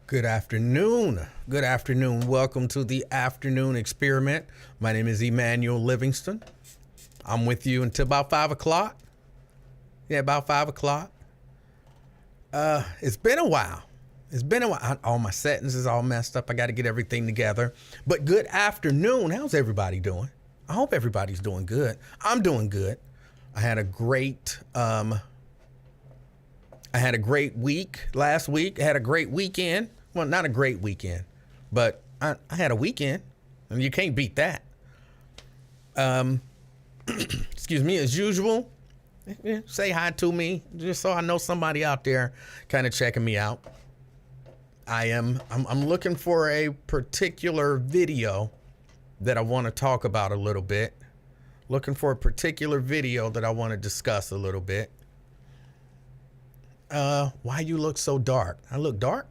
Good afternoon. Good afternoon. Welcome to the afternoon experiment. My name is Emanuel Livingston. I'm with you until about 5 o'clock. Yeah, about 5 o'clock. It's been a while. All my settings is all messed up. I got to get everything together. But good afternoon. How's everybody doing? I hope everybody's doing good. I'm doing good. I had a great week last week. I had a great weekend. Well, not a great weekend, but I had a weekend, and you can't beat that. Excuse me, as usual, say hi to me, just so I know somebody out there kind of checking me out. I'm looking for a particular video that I want to talk about a little bit. Looking for a particular video that I want to discuss a little bit. Why you look so dark? I look dark?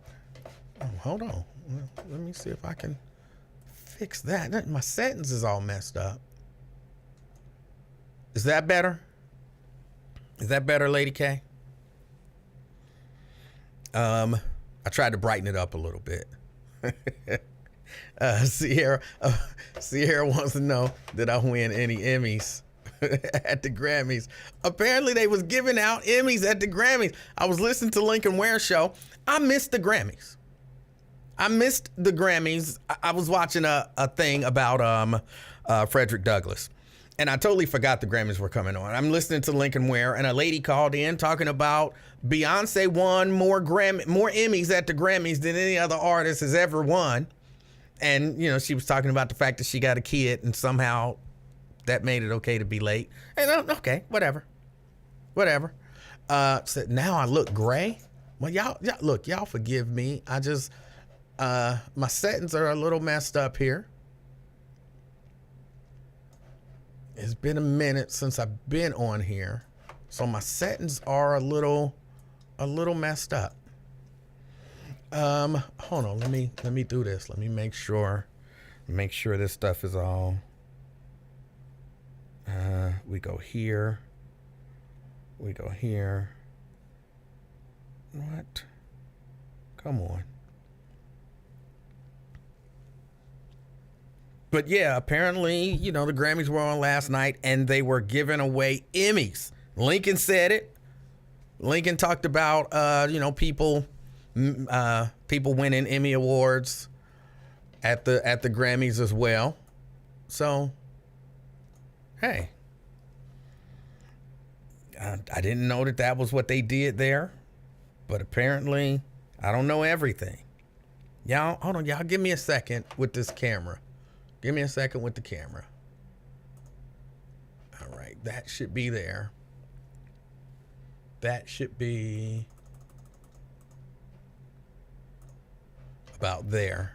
Oh, hold on. Let me see if I can fix that. My settings is all messed up. Is that better? Is that better, Lady K? I tried to brighten it up a little bit. Sierra wants to know, did I win any Emmys at the Grammys? Apparently they was giving out Emmys at the Grammys. I was listening to Lincoln Ware show. I missed the Grammys. I was watching a thing about Frederick Douglass, and I totally forgot the Grammys were coming on. I'm listening to Lincoln Ware, and a lady called in talking about Beyonce won more Emmys at the Grammys than any other artist has ever won. And, you know, she was talking about the fact that she got a kid and somehow that made it okay to be late. And okay, whatever. So now I look gray. Well, y'all forgive me. I just, my settings are a little messed up here. It's been a minute since I've been on here, so my settings are a little messed up. Hold on, let me do this. Let me make sure this stuff is all. We go here. What? Come on. But yeah, apparently, you know, the Grammys were on last night and they were giving away Emmys. Lincoln said it. Lincoln talked about, people winning Emmy awards at the Grammys as well. So, hey, I didn't know that was what they did there, but apparently I don't know everything. Y'all, hold on, y'all give me a second with this camera. Give me a second with the camera. All right, that should be there. That should be about there.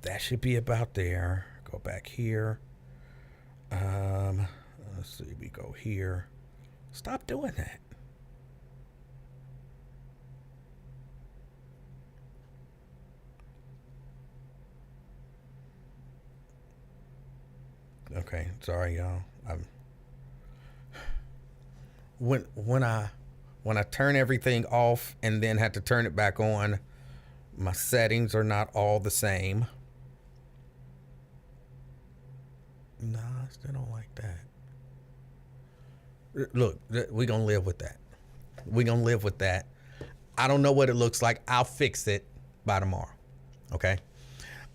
That should be about there. Go back here. Let's see, we go here. Stop doing that. Okay, sorry y'all. When I turn everything off and then had to turn it back on, my settings are not all the same. No, I still don't like that. Look, we're gonna live with that. I don't know what it looks like. I'll fix it by tomorrow. Okay.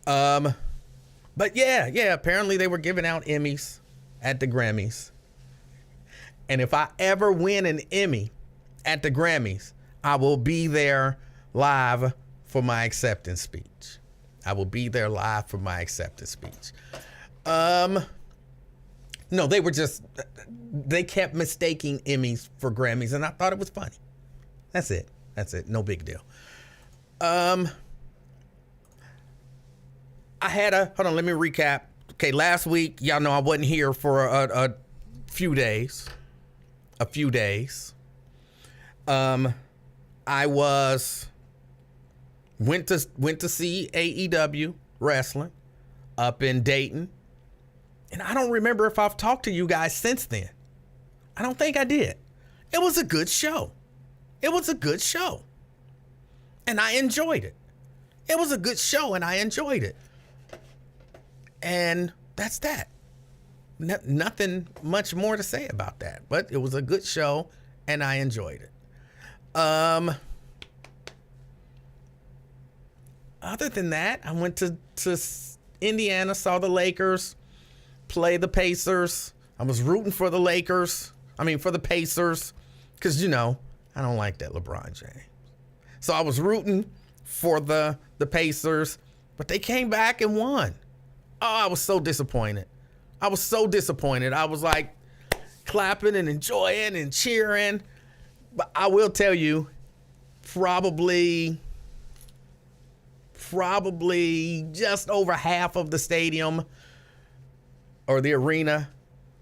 But yeah, apparently they were giving out Emmys at the Grammys. And if I ever win an Emmy at the Grammys, I will be there live for my acceptance speech. No, they kept mistaking Emmys for Grammys, and I thought it was funny. That's it. No big deal. Hold on, let me recap. Okay, last week, y'all know I wasn't here for a few days. I went to see AEW wrestling up in Dayton. And I don't remember if I've talked to you guys since then. I don't think I did. It was a good show. It was a good show. And I enjoyed it. It was a good show and I enjoyed it. And that's that. Nothing much more to say about that. But it was a good show and I enjoyed it. Other than that, I went to Indiana, saw the Lakers play the Pacers. I was rooting for the for the Pacers, because, I don't like that LeBron James. So I was rooting for the Pacers, but they came back and won. Oh, I was so disappointed. I was like clapping and enjoying and cheering. But I will tell you, probably just over half of the stadium or the arena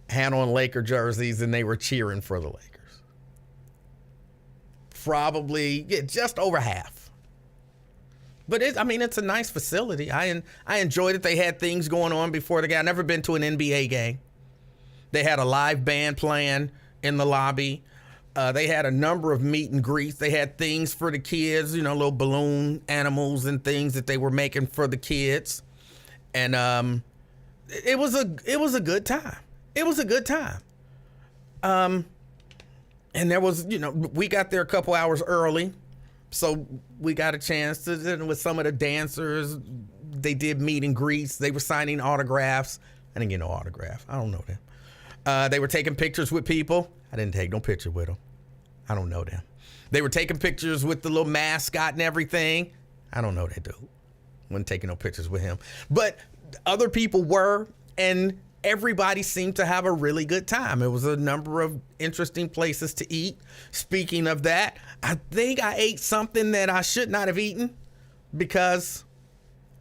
had on Laker jerseys and they were cheering for the Lakers. Probably, just over half. But it's a nice facility. I enjoyed it. They had things going on before the game. I've never been to an NBA game. They had a live band playing in the lobby. They had a number of meet and greets. They had things for the kids, little balloon animals and things that they were making for the kids. And it was a good time. It was a good time. And there was, we got there a couple hours early. So we got a chance to, with some of the dancers, they did meet and greets. They were signing autographs. I didn't get no autograph. I don't know them. They were taking pictures with people. I didn't take no picture with them. I don't know them. They were taking pictures with the little mascot and everything. I don't know that dude. Wasn't taking no pictures with him. But other people were, and everybody seemed to have a really good time. It was a number of interesting places to eat. Speaking of that, I think I ate something that I should not have eaten, because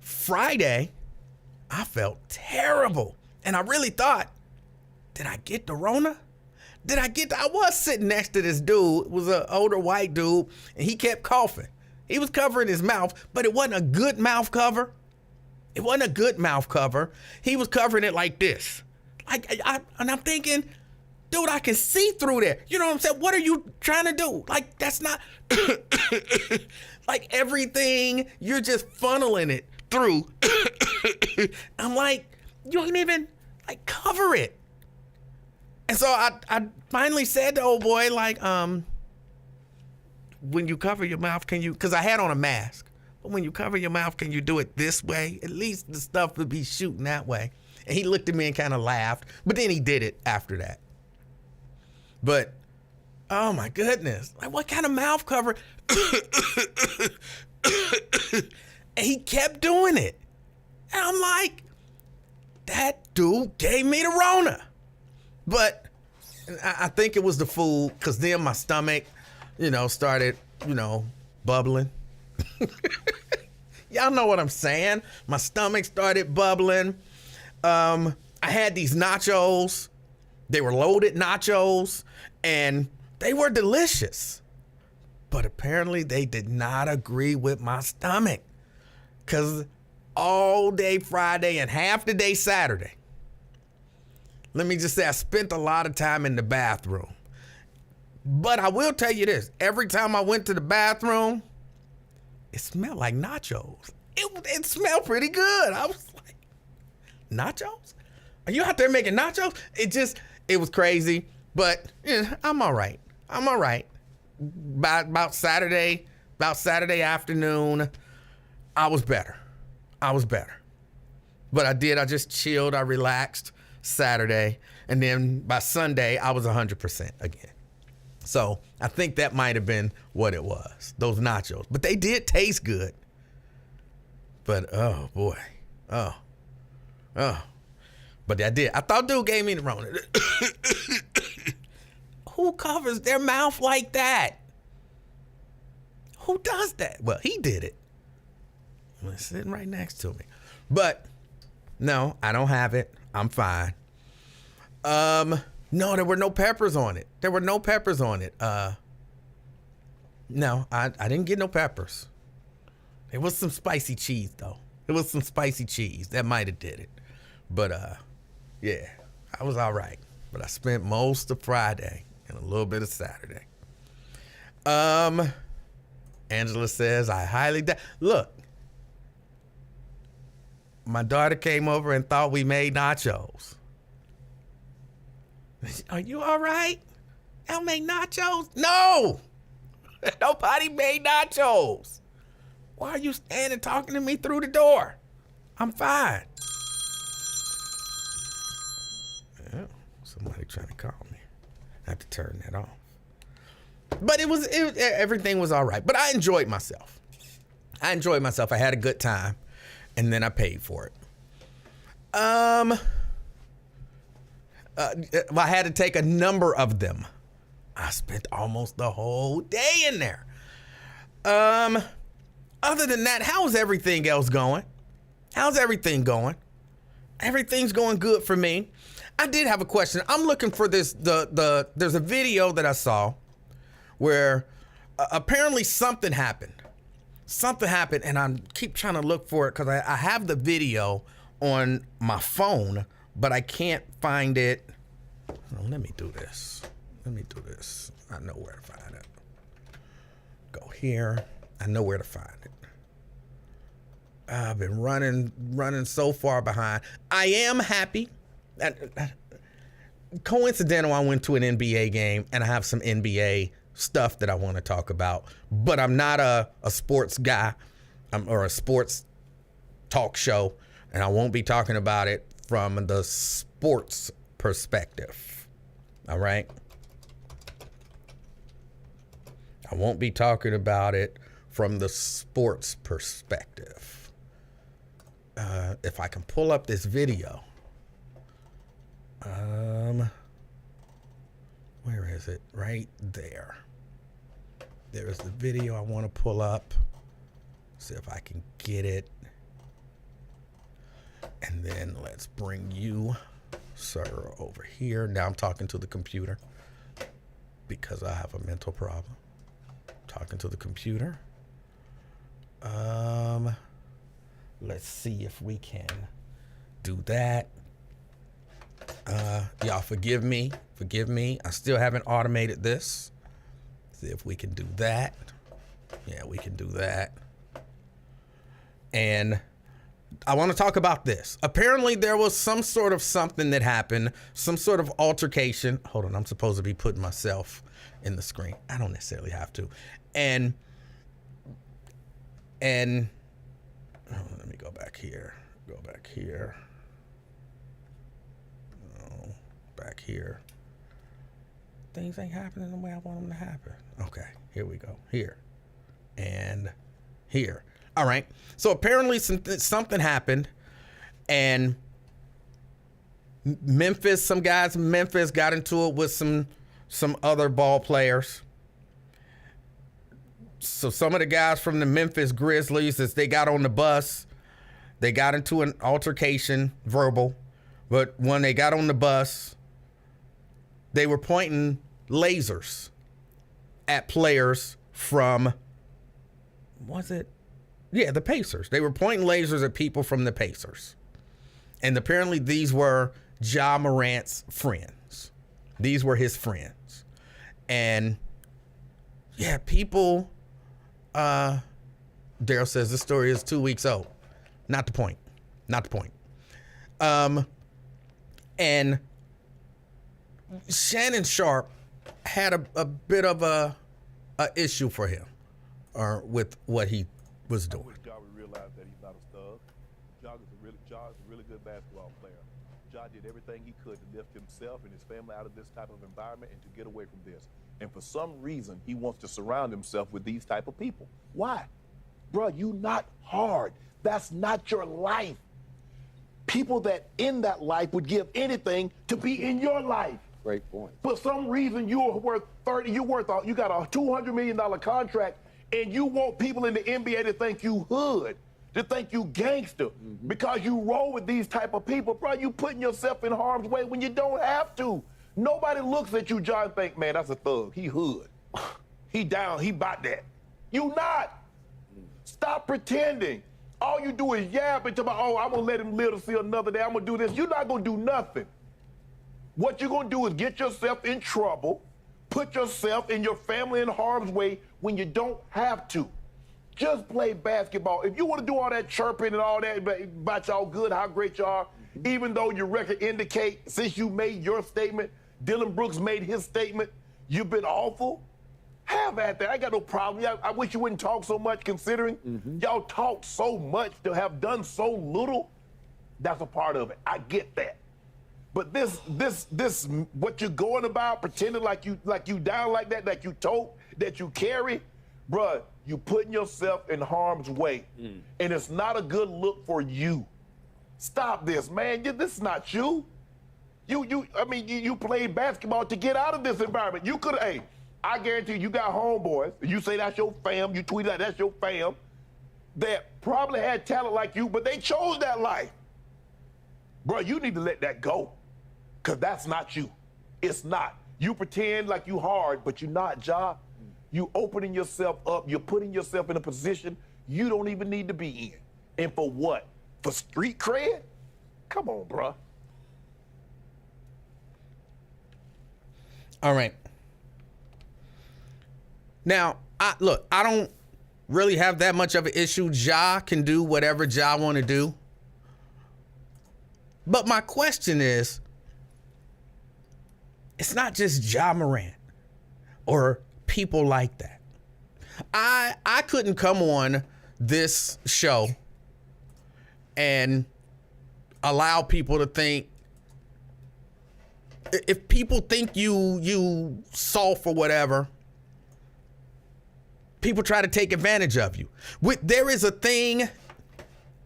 Friday, I felt terrible. And I really thought, did I get the Rona? I was sitting next to this dude. It was an older white dude, and he kept coughing. He was covering his mouth, but it wasn't a good mouth cover. He was covering it like this. And I'm thinking, dude, I can see through there. You know what I'm saying? What are you trying to do? Like, that's not, like everything, you're just funneling it through. I'm like, you ain't even, cover it. And so I finally said to old boy, when you cover your mouth, can you, because I had on a mask, but when you cover your mouth, can you do it this way? At least the stuff would be shooting that way. And he looked at me and kind of laughed, but then he did it after that. But, oh my goodness, what kind of mouth cover? And he kept doing it. And I'm like, that dude gave me the Rona. But I think it was the food, because then my stomach, started, bubbling. Y'all know what I'm saying? My stomach started bubbling. I had these nachos. They were loaded nachos, and they were delicious. But apparently they did not agree with my stomach, because all day Friday and half the day Saturday, let me just say, I spent a lot of time in the bathroom. But I will tell you this. Every time I went to the bathroom, it smelled like nachos. It smelled pretty good. I was like, nachos? Are you out there making nachos? It was crazy. But I'm all right. By about Saturday afternoon, I was better. But I just chilled. I relaxed Saturday, and then by Sunday I was 100% again. So I think that might have been what it was, those nachos. But they did taste good. But oh boy, but I did. I thought dude gave me the Rona. Who covers their mouth like that? Who does that? Well, he did it. He's sitting right next to me. But no, I don't have it. I'm fine. No, there were no peppers on it. No, I didn't get no peppers. There was some spicy cheese, though. That might have did it. But, yeah, I was all right. But I spent most of Friday and a little bit of Saturday. Angela says, I highly doubt. Look, my daughter came over and thought we made nachos. Are you all right? I'll make nachos? No! Nobody made nachos. Why are you standing talking to me through the door? I'm fine. Yeah, somebody trying to call me. I have to turn that off. But everything was all right. But I enjoyed myself. I had a good time, and then I paid for it. I had to take a number of them. I spent almost the whole day in there. Other than that, how's everything else going? How's everything going? Everything's going good for me. I did have a question. I'm looking for this. There's a video that I saw where apparently something happened. Something happened, and I keep trying to look for it because I have the video on my phone, but I can't find it. Oh, let me do this. I know where to find it. Go here. I know where to find it. I've been running so far behind. I am happy. Coincidental, I went to an NBA game, and I have some NBA stuff that I want to talk about, but I'm not a sports guy or a sports talk show, and I won't be talking about it from the sports perspective. All right? I won't be talking about it from the sports perspective. If I can pull up this video. Where is it? Right there. There's the video I want to pull up. See if I can get it. And then let's bring you, sir, over here. Now I'm talking to the computer because I have a mental problem. Talking to the computer. Let's see if we can do that. Y'all forgive me. I still haven't automated this. See if we can do that. Yeah, we can do that. And I want to talk about this. Apparently there was some sort of something that happened, some sort of altercation. Hold on, I'm supposed to be putting myself in the screen. I don't necessarily have to. And let me go back here. Back here. Things ain't happening the way I want them to happen. Okay, here we go. Here and here. All right. So apparently something happened, and some guys in Memphis got into it with some other ball players. So some of the guys from the Memphis Grizzlies, as they got on the bus, they got into an altercation, verbal. But when they got on the bus, they were pointing lasers at players from, the Pacers. They were pointing lasers at people from the Pacers. And apparently these were Ja Morant's friends. These were his friends. And yeah, people, Daryl says this story is 2 weeks old. Not the point. And Shannon Sharp had a bit of a issue for him, or with what he was doing. I wish Ja would realize that he's not a stud. Ja is a really good basketball player. Ja did everything he could to lift himself and his family out of this type of environment and to get away from this. And for some reason, he wants to surround himself with these type of people. Why? Bruh, you not hard. That's not your life. People that in that life would give anything to be in your life. Great point. For some reason, you got a $200 million contract, and you want people in the NBA to think you hood, to think you gangster, because you roll with these type of people. Bro, you putting yourself in harm's way when you don't have to. Nobody looks at you, John, and think, man, that's a thug. He hood. He down. He about that. You not. Stop pretending. All you do is yap and talk about, I'm going to let him live to see another day. I'm going to do this. You're not going to do nothing. What you're going to do is get yourself in trouble, put yourself and your family in harm's way when you don't have to. Just play basketball. If you want to do all that chirping and all that about y'all good, how great you are, even though your record indicate, since you made your statement, Dylan Brooks made his statement, you've been awful, have at that. I got no problem. I wish you wouldn't talk so much, considering y'all talk so much to have done so little. That's a part of it. I get that. But this, what you're going about, pretending like you down like that you tote, that you carry, bruh, you putting yourself in harm's way. And it's not a good look for you. Stop this, man. This is not you. You played basketball to get out of this environment. You could, hey, I guarantee you got homeboys. You say that's your fam. You tweet out that's your fam that probably had talent like you, but they chose that life. Bro, you need to let that go, because that's not you. It's not. You pretend like you hard, but you're not, Ja. You opening yourself up. You're putting yourself in a position you don't even need to be in. And for what? For street cred? Come on, bro. All right. Now, I don't really have that much of an issue. Ja can do whatever Ja want to do. But my question is, it's not just Ja Morant or people like that. I couldn't come on this show and allow people to think, if people think you soft or whatever, people try to take advantage of you. There is a thing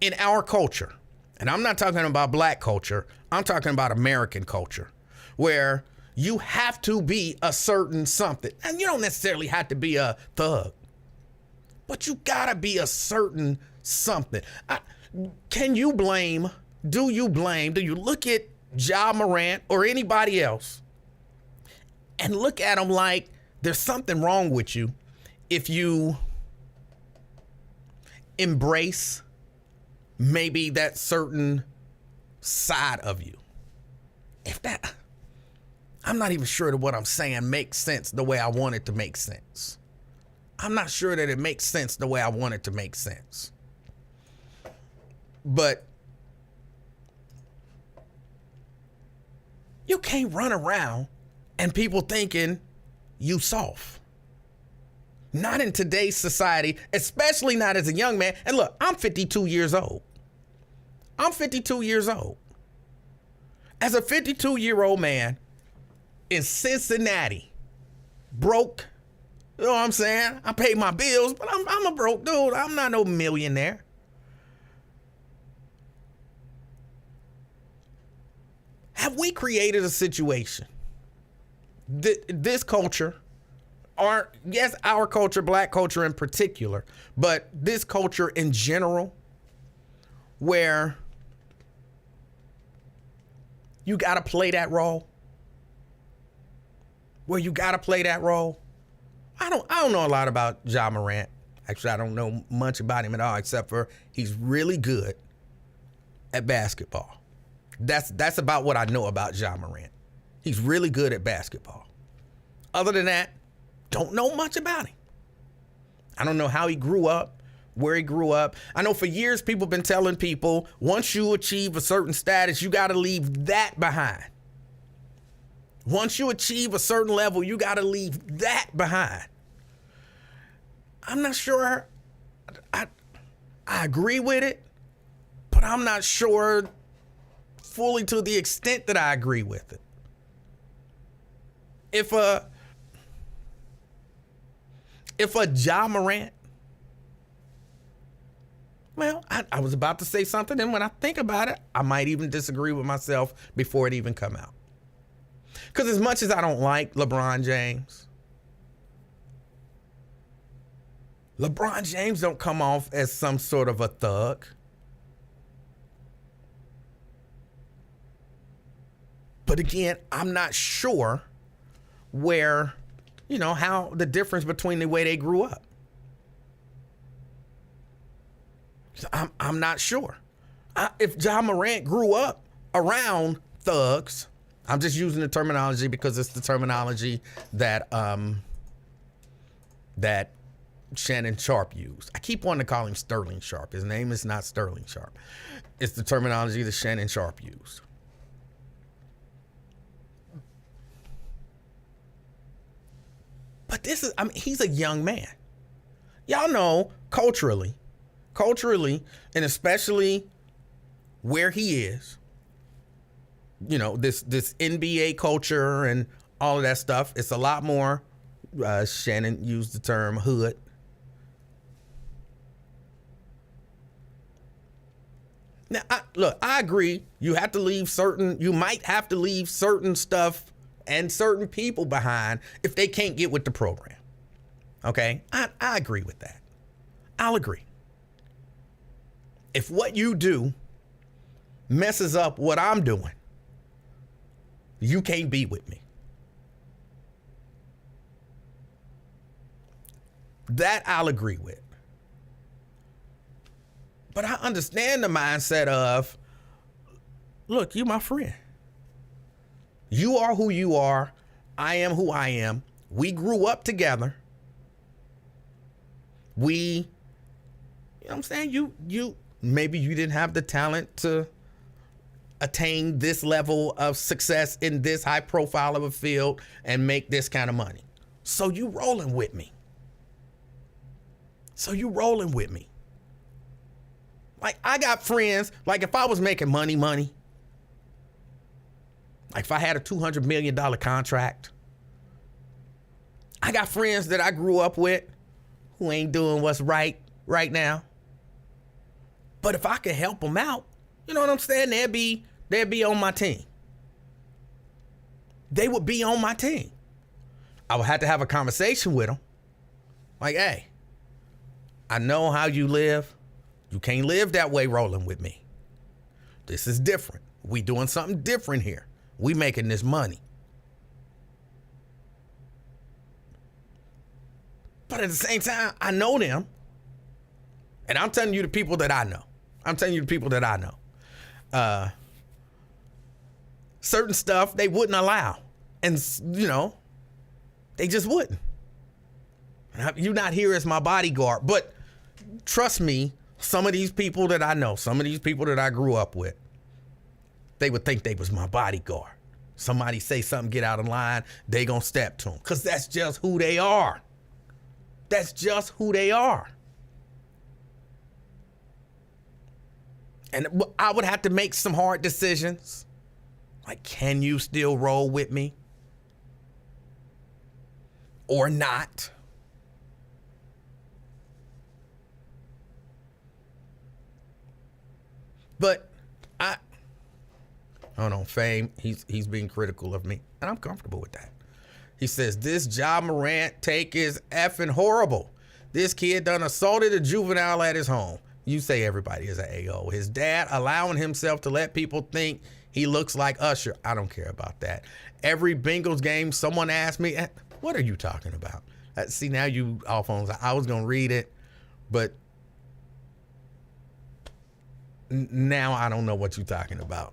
in our culture, and I'm not talking about black culture, I'm talking about American culture, where you have to be a certain something. And you don't necessarily have to be a thug, but you gotta be a certain something. Do you look at Ja Morant or anybody else and look at them like there's something wrong with you if you embrace maybe that certain side of you? I'm not even sure that what I'm saying makes sense the way I want it to make sense. I'm not sure that it makes sense the way I want it to make sense. But you can't run around and people thinking you soft. Not in today's society, especially not as a young man. And look, I'm 52 years old. As a 52-year-old man in Cincinnati, broke, you know what I'm saying? I pay my bills, but I'm a broke dude. I'm not no millionaire. Have we created a situation, this culture, yes, our culture, black culture in particular, but this culture in general, where you got to play that role? I don't know a lot about Ja Morant. Actually, I don't know much about him at all, except for he's really good at basketball. That's about what I know about Ja Morant. He's really good at basketball. Other than that, don't know much about him. I don't know how he grew up, where he grew up. I know for years people have been telling people, once you achieve a certain status, you got to leave that behind. Once you achieve a certain level, you got to leave that behind. I'm not sure I agree with it, but I'm not sure fully to the extent that I agree with it. If a Ja Morant, well, I was about to say something, and when I think about it, I might even disagree with myself before it even come out. Because as much as I don't like LeBron James don't come off as some sort of a thug. But again, I'm not sure where, how the difference between the way they grew up. I'm not sure. If Ja Morant grew up around thugs, I'm just using the terminology because it's the terminology that that Shannon Sharpe used. I keep wanting to call him Sterling Sharpe. His name is not Sterling Sharpe. It's the terminology that Shannon Sharpe used. But this is, I mean, he's a young man. Y'all know culturally, and especially where he is, you know, this NBA culture and all of that stuff, it's a lot more, Shannon used the term hood. Now, I agree. You might have to leave certain stuff and certain people behind if they can't get with the program. Okay? I agree with that. I'll agree. If what you do messes up what I'm doing, you can't be with me. That I'll agree with. But I understand the mindset of, look, you're my friend. You are who you are. I am who I am. We grew up together. You know what I'm saying? You maybe you didn't have the talent to attain this level of success in this high profile of a field and make this kind of money. So you rolling with me. Like, I got friends, like if I was making money, like if I had a $200 million contract, I got friends that I grew up with who ain't doing what's right now. But if I could help them out, you know what I'm saying? They'd be on my team. They would be on my team. I would have to have a conversation with them. Like, hey, I know how you live. You can't live that way rolling with me. This is different. We doing something different here. We making this money. But at the same time, I know them. And I'm telling you the people that I know. Certain stuff they wouldn't allow. And, you know, they just wouldn't. You're not here as my bodyguard. But trust me, some of these people that I know, some of these people that I grew up with, they would think they was my bodyguard. Somebody say something, get out of line, they gonna step to them. Because that's just who they are. And I would have to make some hard decisions. Like, can you still roll with me? Or not? But hold on, Fame, he's being critical of me, and I'm comfortable with that. He says, this Ja Morant take is effing horrible. This kid done assaulted a juvenile at his home. You say everybody is an A.O. His dad allowing himself to let people think he looks like Usher. I don't care about that. Every Bengals game, someone asked me, what are you talking about? See, now you off on, I was going to read it, but now I don't know what you're talking about.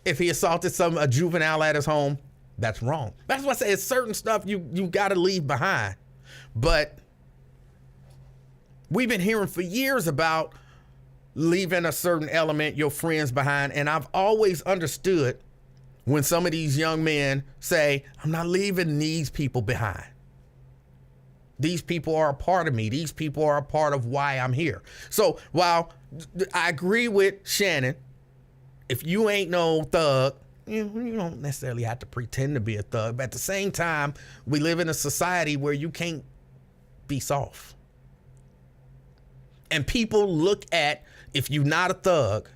If he assaulted a juvenile at his home, that's wrong. That's why I say it's certain stuff you got to leave behind. But we've been hearing for years about leaving a certain element, your friends behind. And I've always understood when some of these young men say, I'm not leaving these people behind. These people are a part of me. These people are a part of why I'm here. So while I agree with Shannon, if you ain't no thug, you don't necessarily have to pretend to be a thug. But at the same time, we live in a society where you can't be soft. And people look at, if you're not a thug,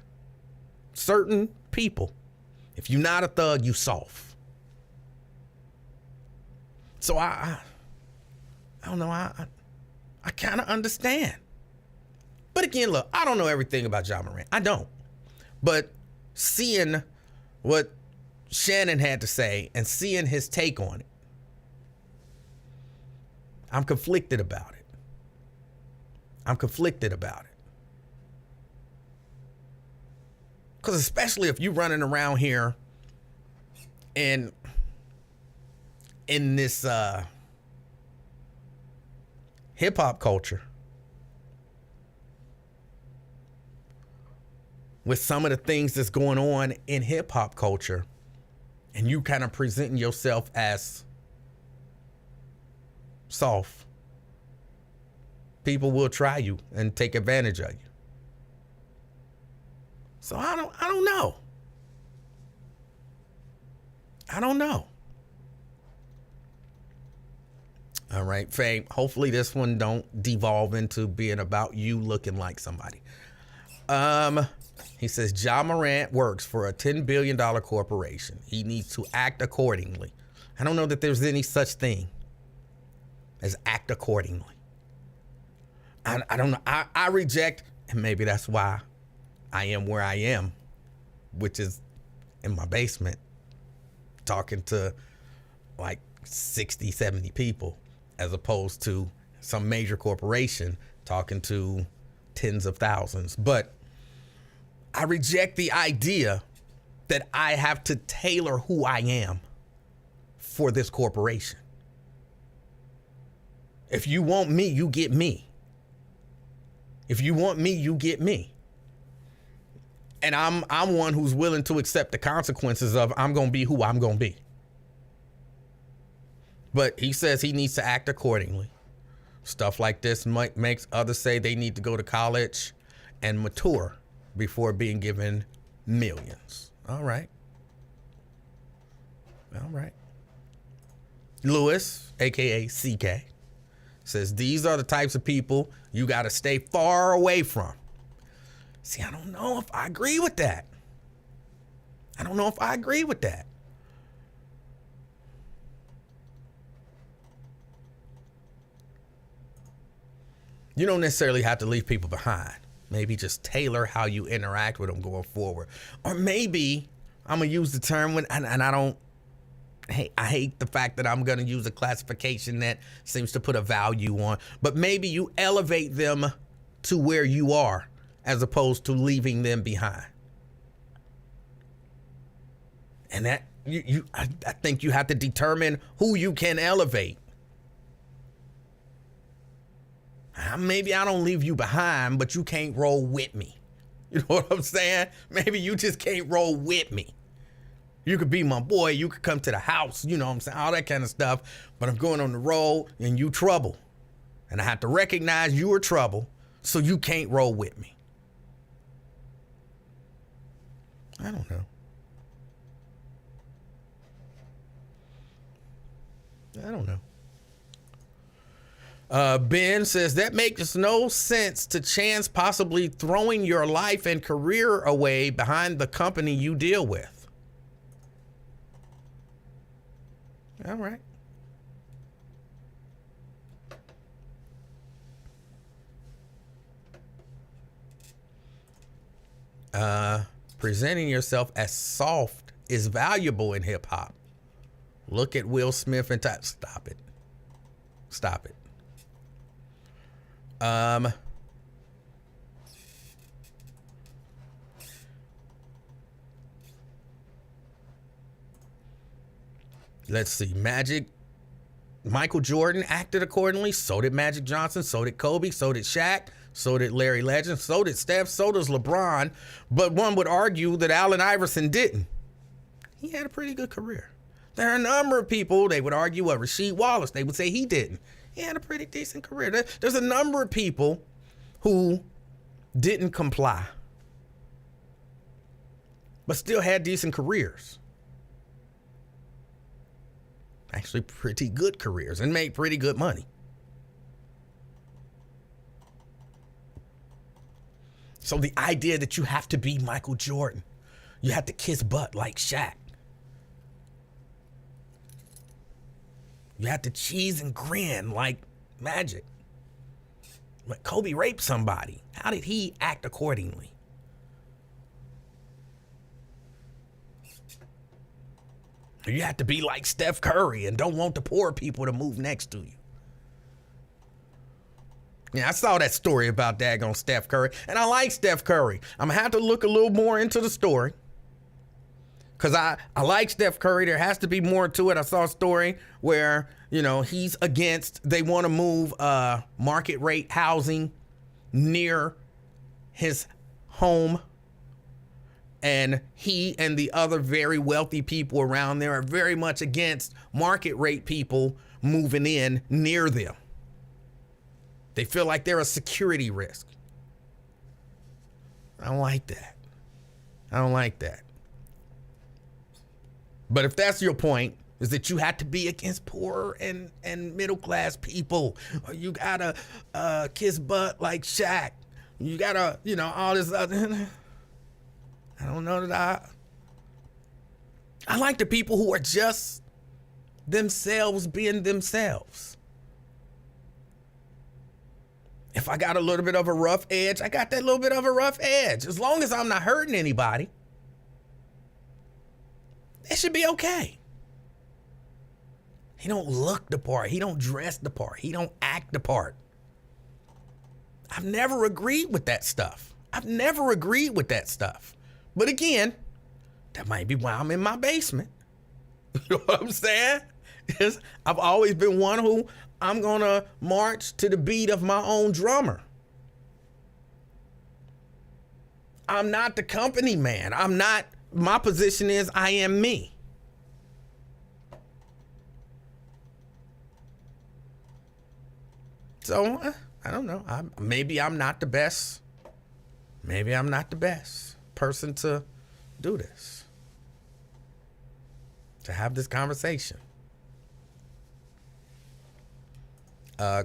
certain people, if you're not a thug, you soft. So I don't know. I kind of understand. But again, look, I don't know everything about Ja Morant. I don't. But seeing what Shannon had to say and seeing his take on it, I'm conflicted about it. Because especially if you're running around here in this hip hop culture, with some of the things that's going on in hip hop culture, and you kind of presenting yourself as soft, people will try you and take advantage of you. So I don't know. I don't know. All right, Faye, hopefully this one don't devolve into being about you looking like somebody. He says, Ja Morant works for a $10 billion corporation. He needs to act accordingly. I don't know that there's any such thing as act accordingly. I don't know. I reject, and maybe that's why I am where I am, which is in my basement, talking to like 60, 70 people, as opposed to some major corporation talking to tens of thousands. But I reject the idea that I have to tailor who I am for this corporation. If you want me, you get me. If you want me, you get me. And I'm one who's willing to accept the consequences of I'm going to be who I'm going to be. But he says he needs to act accordingly. Stuff like this makes others say they need to go to college and mature before being given millions. All right. All right. Lewis, a.k.a. CK, says these are the types of people you got to stay far away from. See, I don't know if I agree with that. I don't know if I agree with that. You don't necessarily have to leave people behind. Maybe just tailor how you interact with them going forward. Or maybe I'm going to use the term and I don't, hey, I hate the fact that I'm going to use a classification that seems to put a value on, but maybe you elevate them to where you are as opposed to leaving them behind. And that I think you have to determine who you can elevate. Maybe I don't leave you behind, but you can't roll with me. You know what I'm saying? Maybe you just can't roll with me. You could be my boy. You could come to the house. You know what I'm saying? All that kind of stuff. But I'm going on the road and you trouble. And I have to recognize you are trouble so you can't roll with me. I don't know. I don't know. Ben says that makes no sense to chance possibly throwing your life and career away behind the company you deal with. All right. Presenting yourself as soft is valuable in hip hop. Look at Will Smith and stop it. Stop it. Let's see. Michael Jordan acted accordingly. So did Magic Johnson. So did Kobe. So did Shaq. So did Larry Legend. So did Steph. So does LeBron. But one would argue that Allen Iverson didn't. He had a pretty good career. There are a number of people, they would argue, Rasheed Wallace, they would say he didn't. He had a pretty decent career. There's a number of people who didn't comply, but still had decent careers. Actually, pretty good careers and made pretty good money. So the idea that you have to be Michael Jordan, you have to kiss butt like Shaq, you have to cheese and grin like Magic. But Kobe raped somebody. How did he act accordingly? You have to be like Steph Curry and don't want the poor people to move next to you. Yeah, I saw that story about daggone Steph Curry, and I like Steph Curry. I'm going to have to look a little more into the story Because I like Steph Curry. There has to be more to it. I saw a story where, he's against, they want to move market rate housing near his home. And he and the other very wealthy people around there are very much against market rate people moving in near them. They feel like they're a security risk. I don't like that. I don't like that. But if that's your point, is that you have to be against poor and middle class people, or you gotta kiss butt like Shaq, you gotta, all this other. I don't know that I like the people who are just themselves being themselves. If I got a little bit of a rough edge, I got that little bit of a rough edge. As long as I'm not hurting anybody, it should be okay. He don't look the part. He don't dress the part. He don't act the part. I've never agreed with that stuff. But again, that might be why I'm in my basement. You know what I'm saying? I've always been one who I'm going to march to the beat of my own drummer. I'm not the company man. My position is I am me. So, I don't know. Maybe I'm not the best. Maybe I'm not the best person to do this. To have this conversation.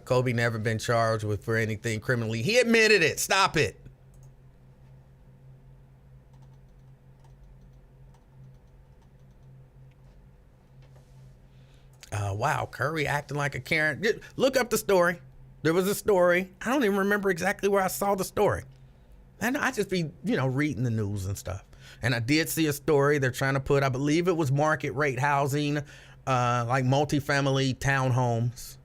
Kobe never been charged for anything criminally. He admitted it. Stop it. Wow, Curry acting like a Karen. Look up the story. There was a story. I don't even remember exactly where I saw the story. And I just be, reading the news and stuff. And I did see a story they're trying to put, I believe it was market rate housing, like multifamily townhomes.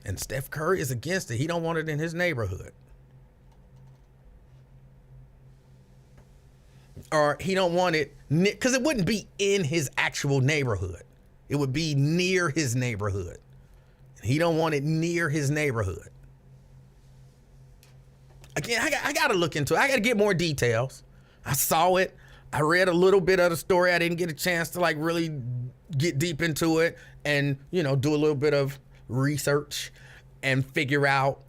And Steph Curry is against it. He don't want it in his neighborhood. Or he don't want it, because it wouldn't be in his actual neighborhood. It would be near his neighborhood. He don't want it near his neighborhood. Again, I got to look into it. I got to get more details. I saw it. I read a little bit of the story. I didn't get a chance to really get deep into it and, do a little bit of research and figure out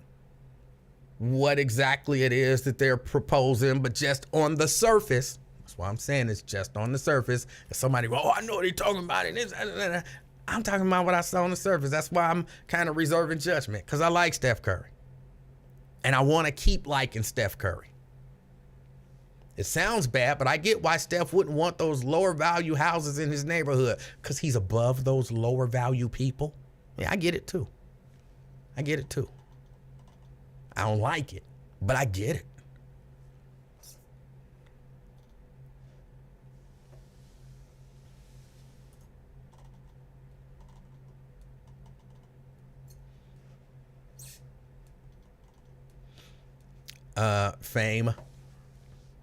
what exactly it is that they're proposing. But just on the surface, that's why I'm saying it's just on the surface. If somebody, I know what they're talking about. And I'm talking about what I saw on the surface. That's why I'm kind of reserving judgment, because I like Steph Curry. And I want to keep liking Steph Curry. It sounds bad, but I get why Steph wouldn't want those lower value houses in his neighborhood, because he's above those lower value people. Yeah, I get it too. I don't like it, but I get it.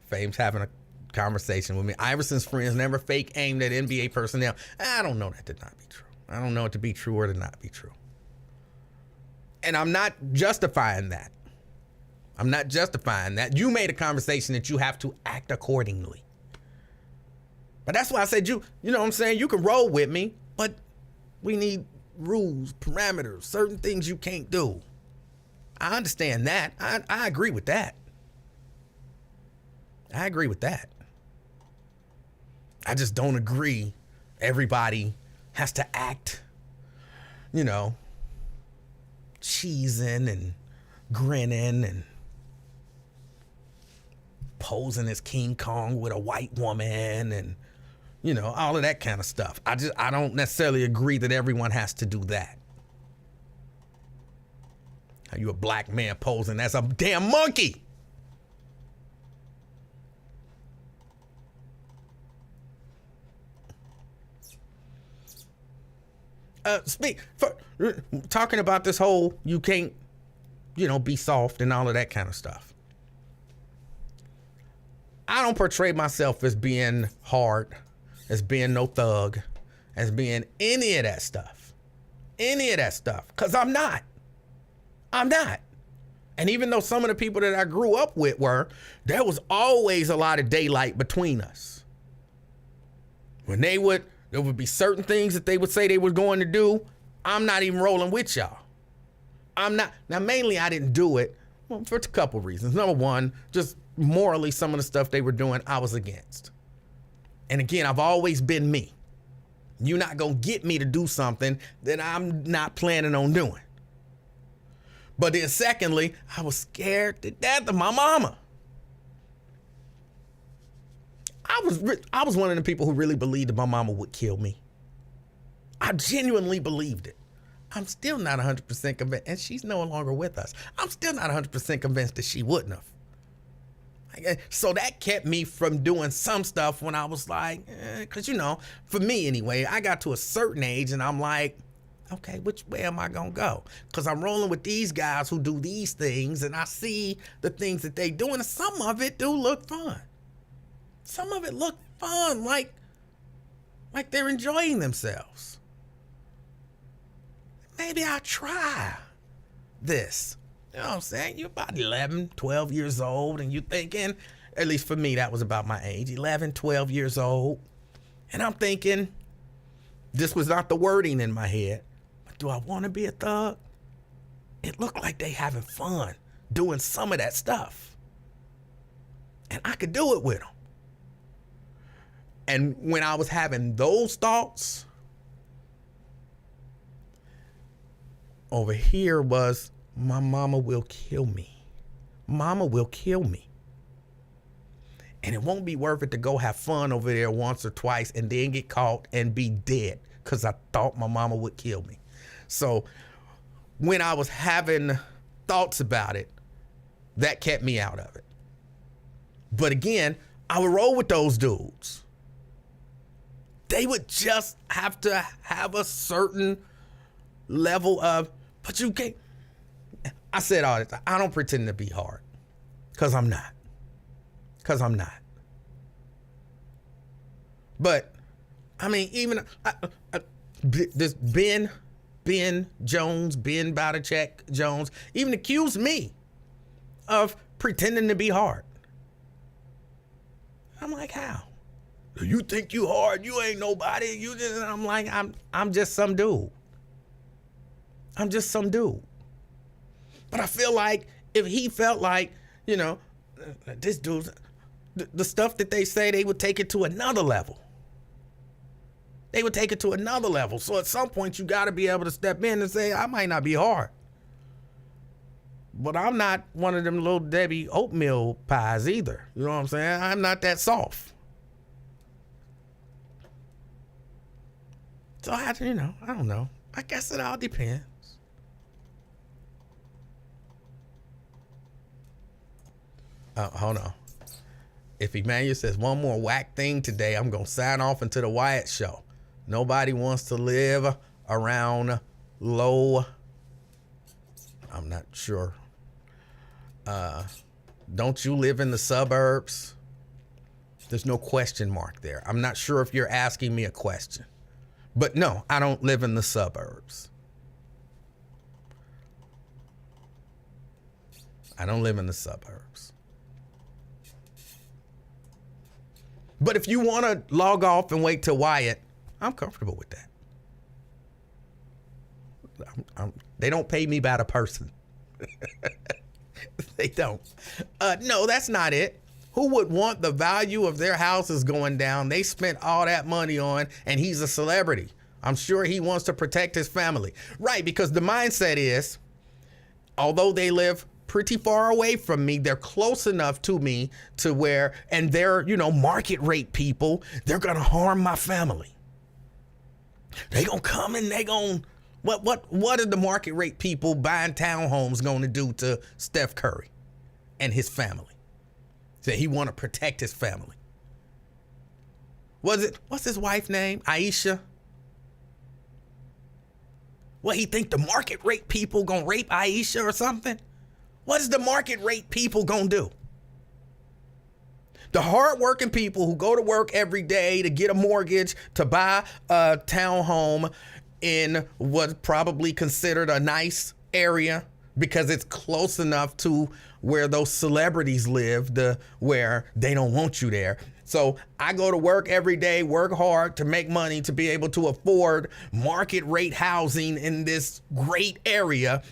Fame's having a conversation with me. Iverson's friends never fake aimed at NBA personnel. I don't know that to not be true. I don't know it to be true or to not be true. And I'm not justifying that. You made a conversation that you have to act accordingly. But that's why I said you know what I'm saying? You can roll with me, but we need rules, parameters, certain things you can't do. I understand that. I agree with that. I just don't agree everybody has to act, cheesing and grinning and posing as King Kong with a white woman and, all of that kind of stuff. I don't necessarily agree that everyone has to do that. Are you a black man posing as a damn monkey? Talking about this whole, you can't, be soft and all of that kind of stuff. I don't portray myself as being hard, as being no thug, as being any of that stuff. Any of that stuff. Because I'm not. I'm not. And even though some of the people that I grew up with were, there was always a lot of daylight between us. When there would be certain things that they would say they were going to do, I'm not even rolling with y'all. I'm not. Now, mainly I didn't do it for a couple reasons. Number one, just morally, some of the stuff they were doing, I was against. And again, I've always been me. You're not going to get me to do something that I'm not planning on doing. But then secondly, I was scared to death of my mama. I was one of the people who really believed that my mama would kill me. I genuinely believed it. I'm still not 100% convinced, and she's no longer with us. I'm still not 100% convinced that she wouldn't have. So that kept me from doing some stuff when I was like, because, for me anyway, I got to a certain age and I'm like, okay, which way am I going to go? Because I'm rolling with these guys who do these things and I see the things that they do, and some of it do look fun. Some of it look fun, like they're enjoying themselves. Maybe I'll try this. You know what I'm saying? You're about 11, 12 years old, and you're thinking, at least for me, that was about my age, 11, 12 years old. And I'm thinking, this was not the wording in my head, but do I want to be a thug? It looked like they having fun doing some of that stuff. And I could do it with them. And when I was having those thoughts, over here was, my mama will kill me. Mama will kill me. And it won't be worth it to go have fun over there once or twice and then get caught and be dead because I thought my mama would kill me. So when I was having thoughts about it, that kept me out of it. But again, I would roll with those dudes. They would just have to have a certain level of, but you can't. I said all this, I don't pretend to be hard, because I'm not. But, I mean, even this Ben Belichick Jones even accused me of pretending to be hard. I'm like, how? You think you hard? You ain't nobody. I'm like, I'm just some dude. I'm just some dude. But I feel like if he felt like, this dude, the stuff that they say, they would take it to another level. They would take it to another level. So at some point, you got to be able to step in and say, I might not be hard, but I'm not one of them little Debbie oatmeal pies either. You know what I'm saying? I'm not that soft. So I don't know. I guess it all depends. Hold on. If Emanuel says one more whack thing today, I'm going to sign off into the Wyatt Show. Nobody wants to live around low. I'm not sure. Don't you live in the suburbs? There's no question mark there. I'm not sure if you're asking me a question. But no, I don't live in the suburbs. I don't live in the suburbs. But if you want to log off and wait till Wyatt, I'm comfortable with that. They don't pay me by the person. They don't. No, that's not it. Who would want the value of their houses going down? They spent all that money on, and he's a celebrity. I'm sure he wants to protect his family. Right, because the mindset is, although they live pretty far away from me, they're close enough to me to where, and they're, market rate people, they're going to harm my family. They going to come and they going to, what are the market rate people buying townhomes going to do to Steph Curry and his family? So he want to protect his family. What's his wife's name? Aisha? What, he think the market rate people going to rape Aisha or something? What is the market rate people gonna do? The hardworking people who go to work every day to get a mortgage, to buy a townhome in what's probably considered a nice area because it's close enough to where those celebrities live, where they don't want you there. So I go to work every day, work hard to make money to be able to afford market rate housing in this great area.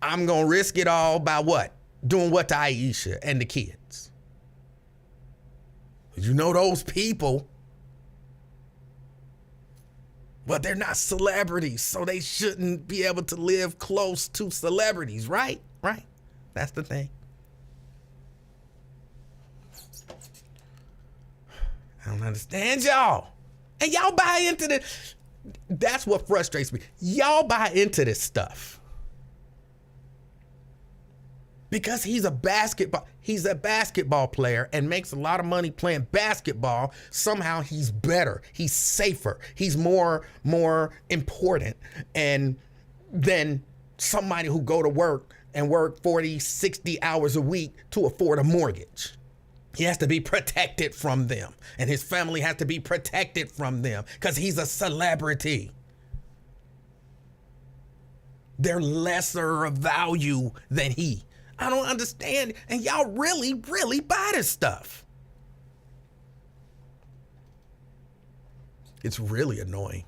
I'm going to risk it all by what? Doing what to Aisha and the kids? You know those people, but they're not celebrities, so they shouldn't be able to live close to celebrities, right? Right. That's the thing. I don't understand y'all. And y'all buy into this. That's what frustrates me. Y'all buy into this stuff. Because he's a basketball player and makes a lot of money playing basketball. Somehow he's better. He's safer. He's more important and than somebody who go to work and work 40, 60 hours a week to afford a mortgage. He has to be protected from them, and his family has to be protected from them because he's a celebrity. They're lesser of value than he. I don't understand, and y'all really, really buy this stuff. It's really annoying.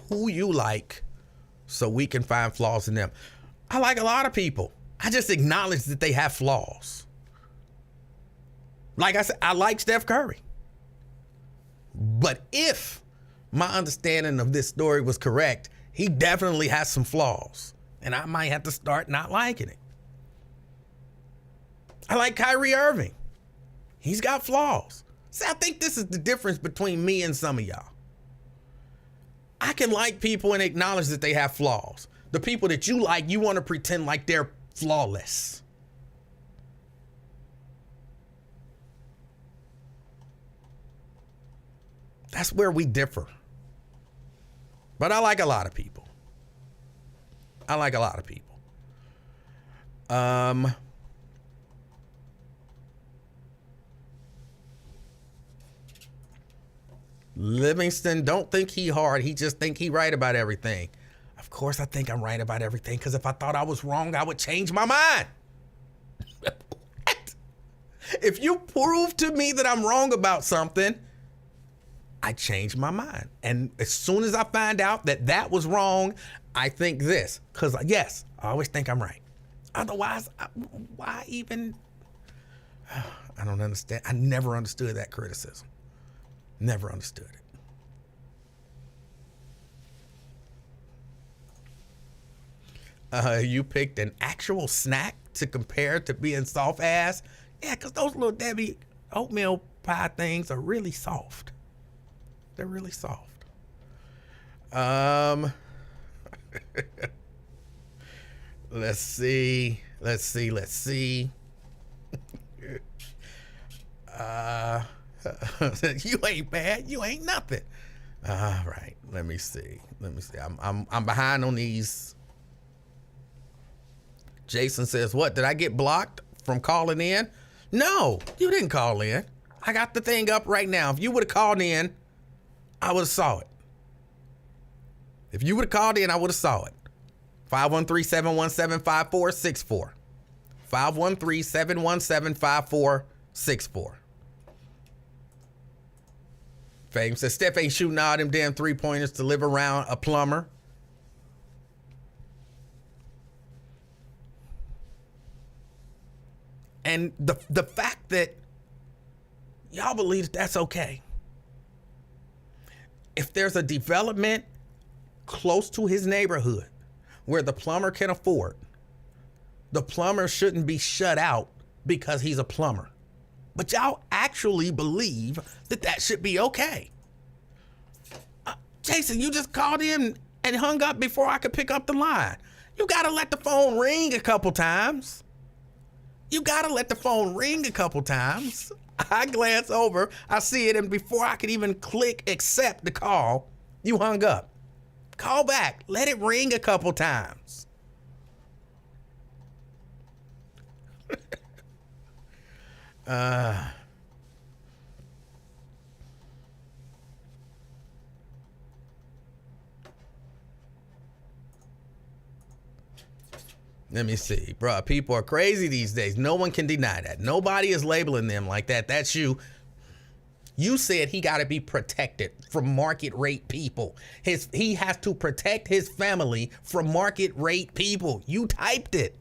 Who you like so we can find flaws in them? I like a lot of people. I just acknowledge that they have flaws. Like I said, I like Steph Curry. But if my understanding of this story was correct, he definitely has some flaws. And I might have to start not liking it. I like Kyrie Irving. He's got flaws. See, I think this is the difference between me and some of y'all. I can like people and acknowledge that they have flaws. The people that you like, you want to pretend like they're flawless. That's where we differ. But I like a lot of people. Livingston don't think he hard. He just think he right about everything. Of course I think I'm right about everything, because if I thought I was wrong, I would change my mind. What? If you prove to me that I'm wrong about something, I change my mind. And as soon as I find out that that was wrong, I think this. Because yes, I always think I'm right. Otherwise, why even? I don't understand. I never understood that criticism. Never understood it. You picked an actual snack to compare to being soft ass? Yeah, because those little Debbie oatmeal pie things are really soft. They're really soft. Let's see. You ain't bad. You ain't nothing. All right. Let me see. I'm behind on these. Jason says, what? Did I get blocked from calling in? No, you didn't call in. I got the thing up right now. If you would have called in, I would have saw it. If you would have called in, I would have saw it. 513-717-5464. 513-717-5464. Fame says, Steph ain't shooting all them damn three-pointers to live around a plumber. And the fact that y'all believe that's okay. If there's a development close to his neighborhood where the plumber can afford, the plumber shouldn't be shut out because he's a plumber. But y'all actually believe that that should be okay. Jason, you just called in and hung up before I could pick up the line. You got to let the phone ring a couple times. I glance over, I see it, and before I could even click accept the call, You hung up. Call back. Let it ring a couple times. Let me see, bro. People are crazy these days. No one can deny that. Nobody is labeling them like that. That's you. You said he got to be protected from market rate people. He has to protect his family from market rate people. You typed it.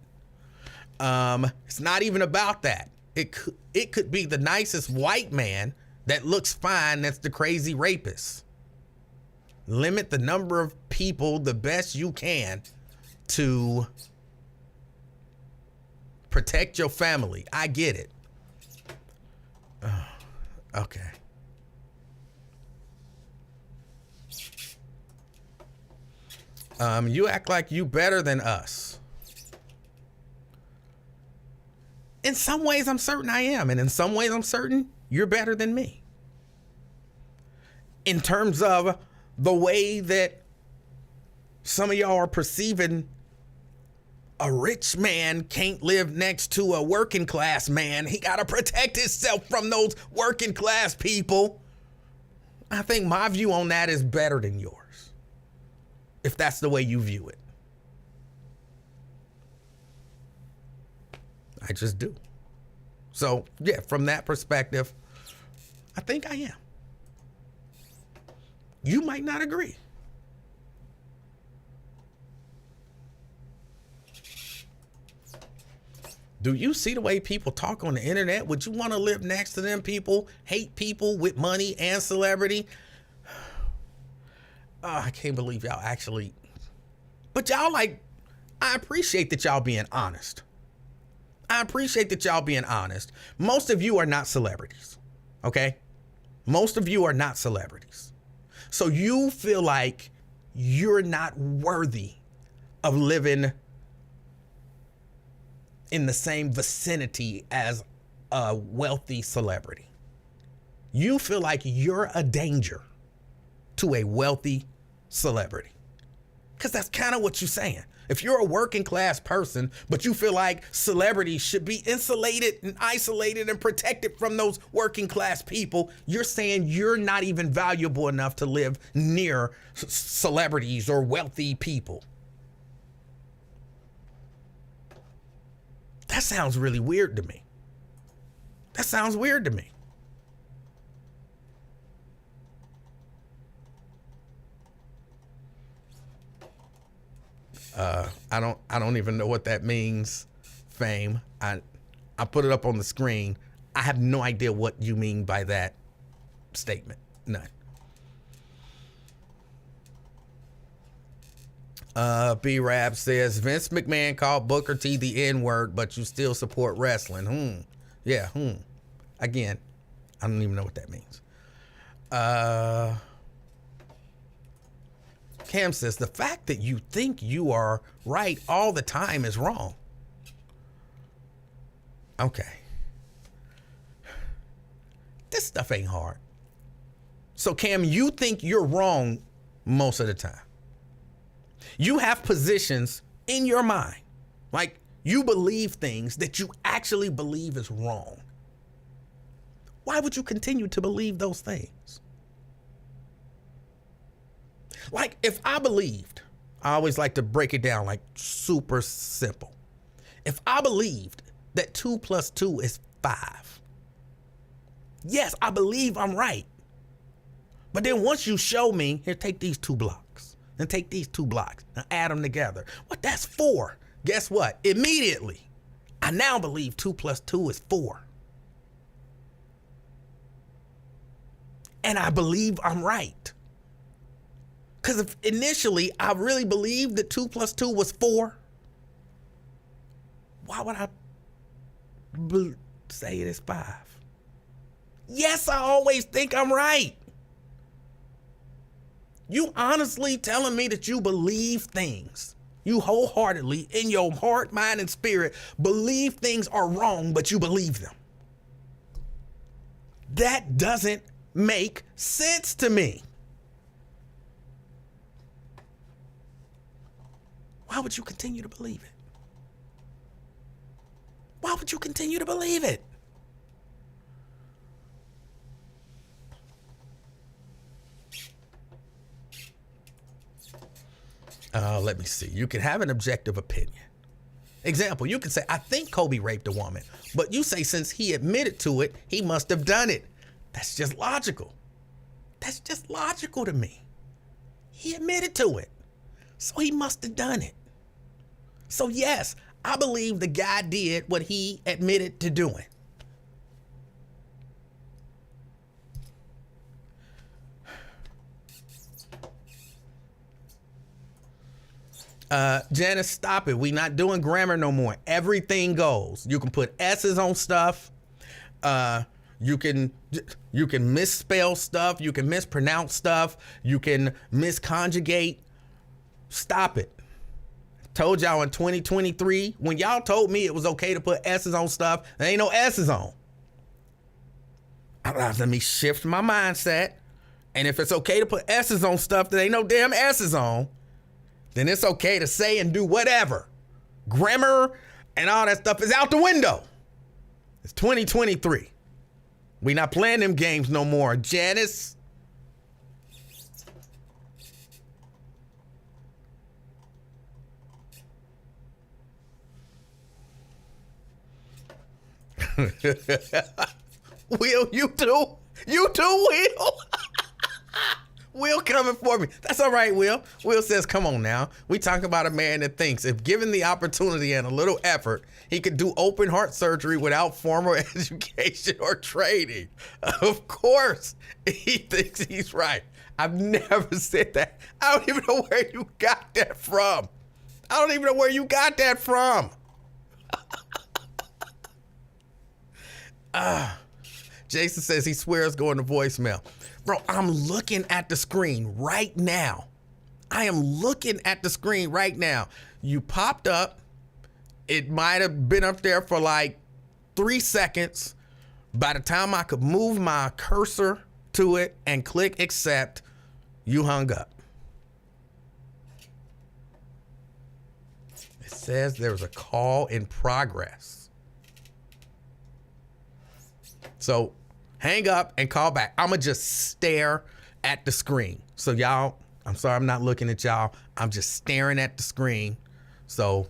It's not even about that. It could be the nicest white man that looks fine that's the crazy rapist. Limit the number of people the best you can to protect your family. I get it. Okay. You act like you better than us. In some ways, I'm certain I am. And in some ways, I'm certain you're better than me. In terms of the way that some of y'all are perceiving a rich man can't live next to a working class man. He got to protect himself from those working class people. I think my view on that is better than yours, if that's the way you view it. I just do. So, yeah, from that perspective, I think I am. You might not agree. Do you see the way people talk on the internet? Would you want to live next to them people? Hate people with money and celebrity? Oh, I can't believe y'all actually. But y'all I appreciate that y'all being honest. I appreciate that y'all being honest. Most of you are not celebrities, okay? Most of you are not celebrities. So you feel like you're not worthy of living in the same vicinity as a wealthy celebrity. You feel like you're a danger to a wealthy celebrity. Because that's kind of what you're saying. If you're a working class person, but you feel like celebrities should be insulated and isolated and protected from those working class people, you're saying you're not even valuable enough to live near celebrities or wealthy people. That sounds really weird to me. That sounds weird to me. I don't even know what that means, Fame. I put it up on the screen. I have no idea what you mean by that statement. None. B-Rap says, Vince McMahon called Booker T the N-word, but you still support wrestling. Yeah. Again, I don't even know what that means. Cam says, the fact that you think you are right all the time is wrong. Okay. This stuff ain't hard. So, Cam, you think you're wrong most of the time. You have positions in your mind, like you believe things that you actually believe is wrong. Why would you continue to believe those things? Like if I believed, I always like to break it down like super simple. If I believed that 2 + 2 is 5, yes, I believe I'm right. But then once you show me, here, take these 2 blocks. Then take these 2 blocks and add them together. What? That's 4. Guess what? Immediately, I now believe 2 + 2 is 4. And I believe I'm right. Because if initially I really believed that 2 + 2 was 4, why would I say it is 5? Yes, I always think I'm right. You honestly telling me that you believe things. You wholeheartedly, in your heart, mind, and spirit, believe things are wrong, but you believe them. That doesn't make sense to me. Why would you continue to believe it? Why would you continue to believe it? Let me see. You can have an objective opinion. Example, you can say, I think Kobe raped a woman, but you say since he admitted to it, he must have done it. That's just logical. That's just logical to me. He admitted to it, so he must have done it. So yes, I believe the guy did what he admitted to doing. Janice, stop it. We not doing grammar no more. Everything goes. You can put S's on stuff. You can misspell stuff. You can mispronounce stuff. You can misconjugate. Stop it. Told y'all in 2023, when y'all told me it was okay to put S's on stuff, there ain't no S's on. Let me shift my mindset. And if it's okay to put S's on stuff that ain't no damn S's on, then it's okay to say and do whatever. Grammar and all that stuff is out the window. It's 2023. We not playing them games no more, Janice. Will, you too? You too, Will? Will coming for me. That's all right, Will. Will says, come on now. We talk about a man that thinks if given the opportunity and a little effort, he could do open heart surgery without formal education or training. Of course, he thinks he's right. I've never said that. I don't even know where you got that from. I don't even know where you got that from. Jason says he swears going to voicemail. Bro, I'm looking at the screen right now. I am looking at the screen right now. You popped up. It might have been up there for like 3 seconds. By the time I could move my cursor to it and click accept, you hung up. It says there's a call in progress. So hang up and call back. I'ma just stare at the screen. So y'all, I'm sorry I'm not looking at y'all. I'm just staring at the screen. So,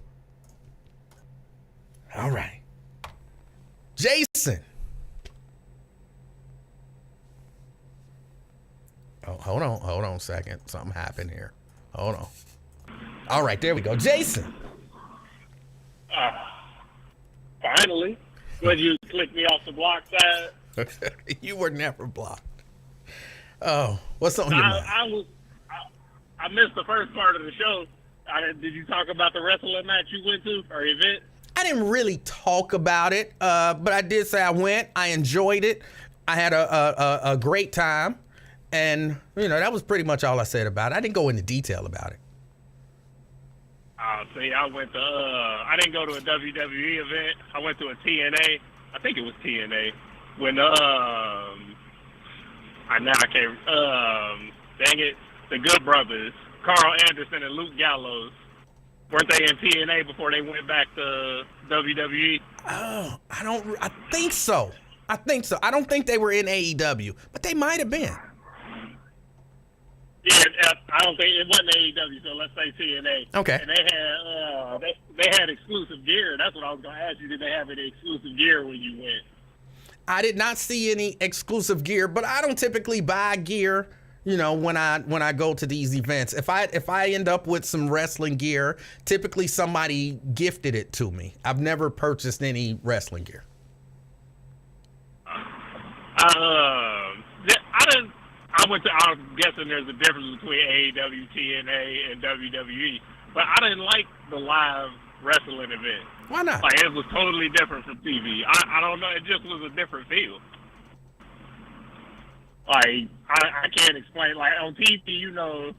all right. Jason. Oh, hold on a second. Something happened here. Hold on. All right, there we go. Jason. Finally. Would you click me off the block side? You were never blocked. Oh, what's on your mind? I missed the first part of the show. Did you talk about the wrestling match you went to or event? I didn't really talk about it, but I did say I went. I enjoyed it. I had a great time, and you know that was pretty much all I said about it. I didn't go into detail about it. See, I went to, I didn't go to a WWE event. I went to a TNA. I think it was TNA. When, dang it, the Good Brothers, Carl Anderson and Luke Gallows, weren't they in TNA before they went back to WWE? Oh, I think so. I don't think they were in AEW, but they might have been. Yeah, I don't think it wasn't AEW, so let's say TNA. Okay. And they had exclusive gear. That's what I was gonna ask you. Did they have any exclusive gear when you went? I did not see any exclusive gear, but I don't typically buy gear, you know, when I go to these events. If I end up with some wrestling gear, typically somebody gifted it to me. I've never purchased any wrestling gear. I'm guessing there's a difference between AEW, TNA, and WWE, but I didn't like the live wrestling event. Why not? Like, it was totally different from TV. I don't know. It just was a different feel. Like, I can't explain. Like, on TV, you know,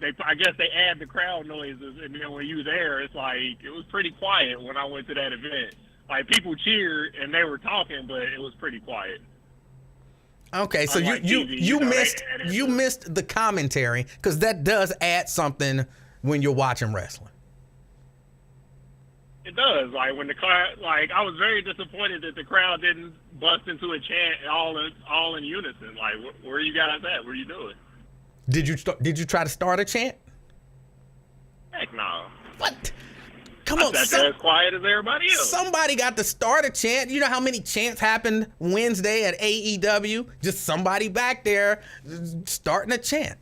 I guess they add the crowd noises, and then when you're there, it's like, it was pretty quiet when I went to that event. Like, people cheered, and they were talking, but it was pretty quiet. Okay, so you missed the commentary, because that does add something when you're watching wrestling. It does. Like when the crowd, like I was very disappointed that the crowd didn't bust into a chant all in unison. Like where you guys at? What are you doing? Did you try to start a chant? Heck no. What? Come I on, sat there as quiet as everybody else. somebody got to start a chant. You know how many chants happened Wednesday at AEW? Just somebody back there starting a chant.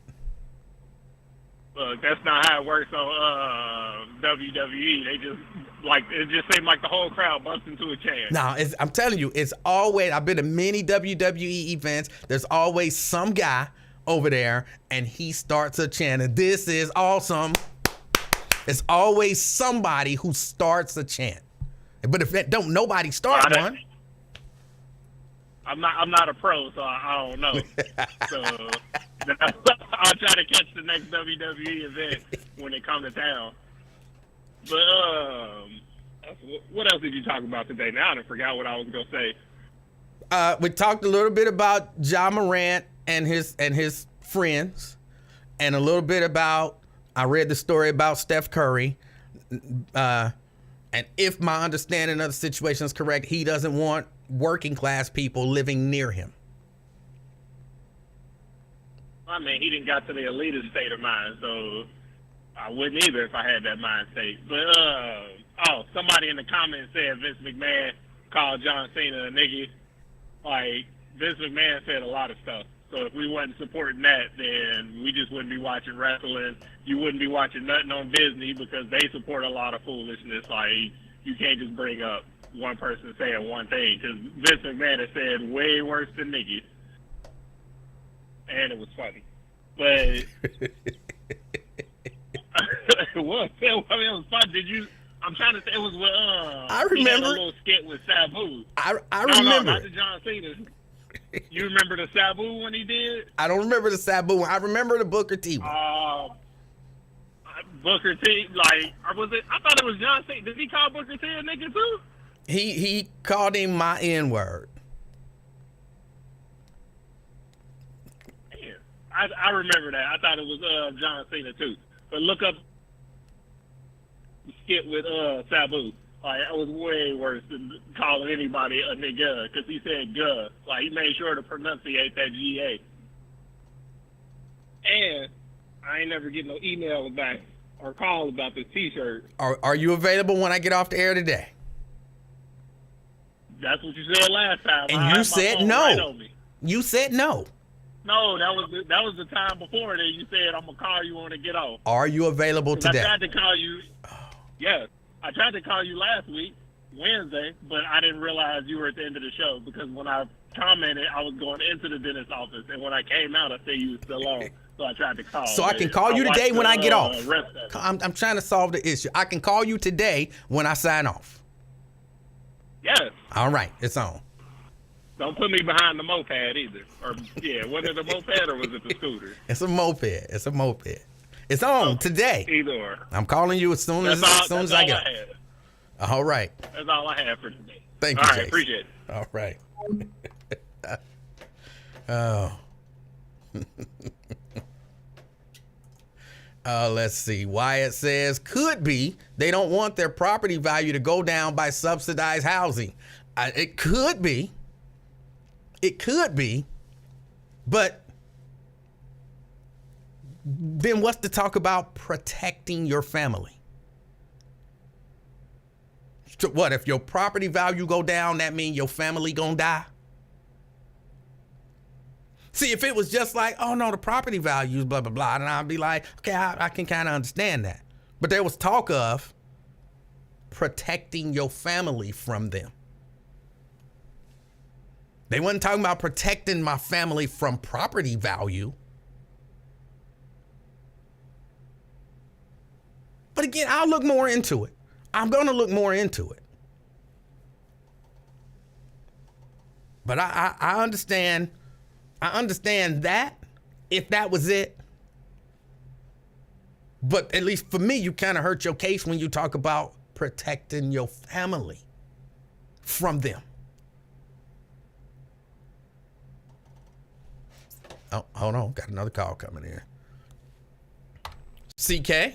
Look, that's not how it works on WWE. They just it just seemed like the whole crowd bust into a chant. No, I'm telling you, it's always. I've been to many WWE events. There's always some guy over there, and he starts a chant. And this is awesome. It's always somebody who starts a chant. But if nobody start one. I'm not a pro, so I don't know. So I'll try to catch the next WWE event when they come to town. But what else did you talk about today? Now I forgot what I was gonna say. We talked a little bit about Ja Morant and his friends, and a little bit about. I read the story about Steph Curry, and if my understanding of the situation is correct, he doesn't want working class people living near him. I mean, he didn't got to the elitist state of mind, so I wouldn't either if I had that mind state. But somebody in the comments said Vince McMahon called John Cena a nigga. Like Vince McMahon said a lot of stuff. So if we wasn't supporting that, then we just wouldn't be watching wrestling. You wouldn't be watching nothing on Disney because they support a lot of foolishness. Like, you can't just bring up one person saying one thing because Vince McMahon has said way worse than niggas. And it was funny. But it was. I mean, it was fun. I'm trying to say it was with, I remember. He had a little skit with Sabu. I No, remember. not the John Cena. You remember the Sabu when he did? I don't remember the Sabu one. I remember the Booker T one. Booker T, was it? I thought it was John Cena. Did he call Booker T a nigga too? He called him my N-word. Man, I remember that. I thought it was John Cena too. But look up the skit with Sabu. Like, that was way worse than calling anybody a nigga because he said "guh." Like, he made sure to pronunciate that G-A. And I ain't never get no email back or call about this T-shirt. Are you available when I get off the air today? That's what you said last time. And you said no. Right you said no. No, that was the time before that you said I'm gonna call you when I get off. Are you available today? I tried to call you. Yes, I tried to call you last week, Wednesday, but I didn't realize you were at the end of the show because when I commented, I was going into the dentist's office, and when I came out, I said you were still on. So I tried to call. So I can call you today when I get off. I'm trying to solve the issue. I can call you today when I sign off. Yes. All right, it's on. Don't put me behind the moped either. Or was it the moped or was it the scooter? It's a moped. It's a moped. It's on today. Either or. I'm calling you as soon as I get off. All right. That's all I have for today. Thank you, All right, Jason. appreciate it. All right. Oh. Let's see. Wyatt says, could be they don't want their property value to go down by subsidized housing. It could be. It could be. But then what's the talk about protecting your family? So what, if your property value go down, that mean your family gonna die? See, if it was just like, oh no, the property values, blah, blah, blah, then I'd be like, okay, I can kind of understand that. But there was talk of protecting your family from them. They wasn't talking about protecting my family from property value. But again, I'll look more into it. I'm going to look more into it. But I understand. I understand that if that was it. But at least for me, you kind of hurt your case when you talk about protecting your family from them. Oh, hold on. Got another call coming in. CK?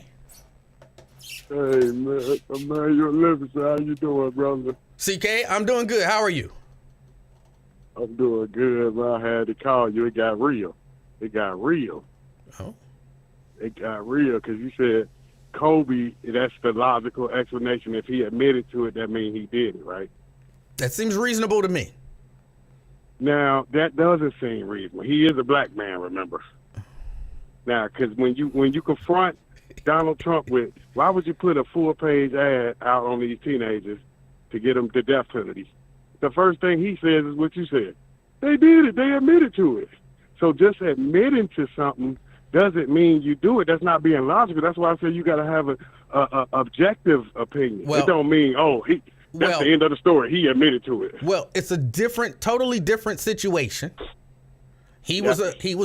Hey, man. Emanuel Livingston, how you doing, brother? CK, I'm doing good. How are you? I'm doing good, man. I had to call you. It got real. It got real. Oh. It got real because you said Kobe, that's the logical explanation. If he admitted to it, that means he did it, right? That seems reasonable to me. Now, that doesn't seem reasonable. He is a black man, remember? Now, because when you confront Donald Trump with, why would you put a full-page ad out on these teenagers to get them the death penalty? The first thing he says is what you said. They did it. They admitted to it. So just admitting to something doesn't mean you do it. That's not being logical. That's why I say you got to have a objective opinion. Well, it don't mean, that's the end of the story. He admitted to it. Well, it's a totally different situation. He was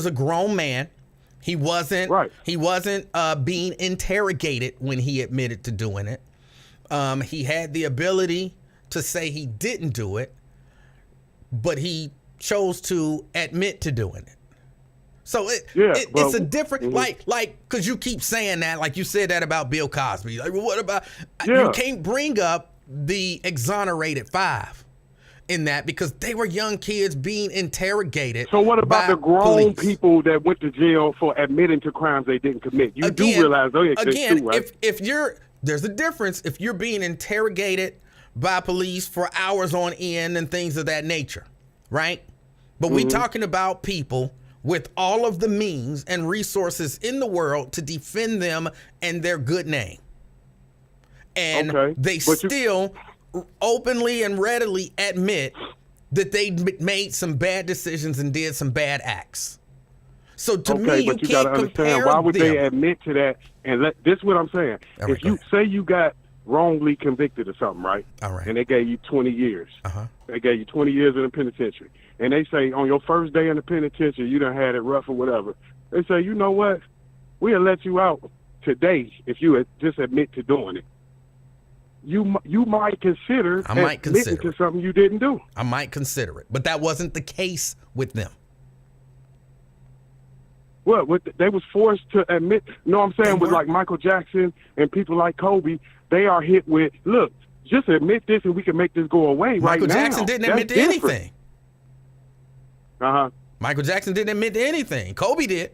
a grown man. He wasn't being interrogated when he admitted to doing it. He had the ability to say he didn't do it, but he chose to admit to doing it. So it's a different, because you keep saying that, like you said that about Bill Cosby. Like, what about, you can't bring up the exonerated 5 in that because they were young kids being interrogated. So what about the grown police. people that went to jail for admitting to crimes they didn't commit? You do realize they exist too, right? There's a difference if you're being interrogated by police for hours on end and things of that nature, right? But we're talking about people with all of the means and resources in the world to defend them and their good name. And they still openly and readily admit that they made some bad decisions and did some bad acts. So to me, you can't gotta compare why would them. they admit to that? And this is what I'm saying. If you say you got wrongly convicted of something, right? All right. And they gave you 20 years. They gave you 20 years in the penitentiary. And they say on your first day in the penitentiary, you done had it rough or whatever. They say, you know what? We'll let you out today if you just admit to doing it. You might consider admitting to something you didn't do. I might consider it, but that wasn't the case with them. What they was forced to admit. No, I'm saying with like Michael Jackson and people like Kobe, they are hit with, look, just admit this and we can make this go away right now. Michael Jackson didn't admit to anything. Uh-huh. Michael Jackson didn't admit to anything. Kobe did.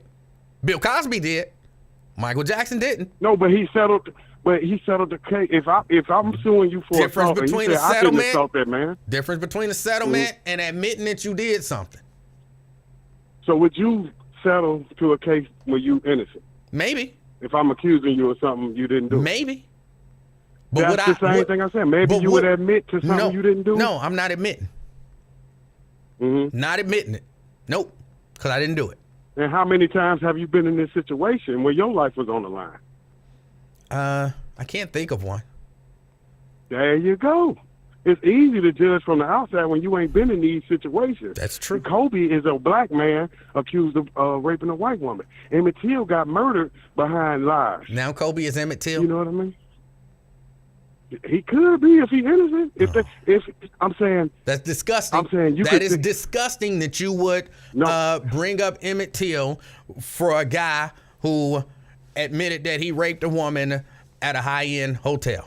Bill Cosby did. Michael Jackson didn't. No, but he settled. But he settled the case. If I'm suing you for difference assault, between and you a say, settlement, I didn't assault that man. Difference between a settlement and admitting that you did something. So would you settle to a case where you innocent? Maybe. If I'm accusing you of something you didn't do. Maybe. But that's the same thing I said. Maybe you would admit to something you didn't do. No, I'm not admitting. Not admitting it. Nope. Because I didn't do it. And how many times have you been in this situation where your life was on the line? I can't think of one. There you go. It's easy to judge from the outside when you ain't been in these situations. That's true. Kobe is a black man accused of raping a white woman. Emmett Till got murdered behind lies. Now Kobe is Emmett Till? You know what I mean? He could be if he's innocent. If I'm saying that's disgusting. I'm saying that is disgusting that you would bring up Emmett Till for a guy who admitted that he raped a woman at a high-end hotel.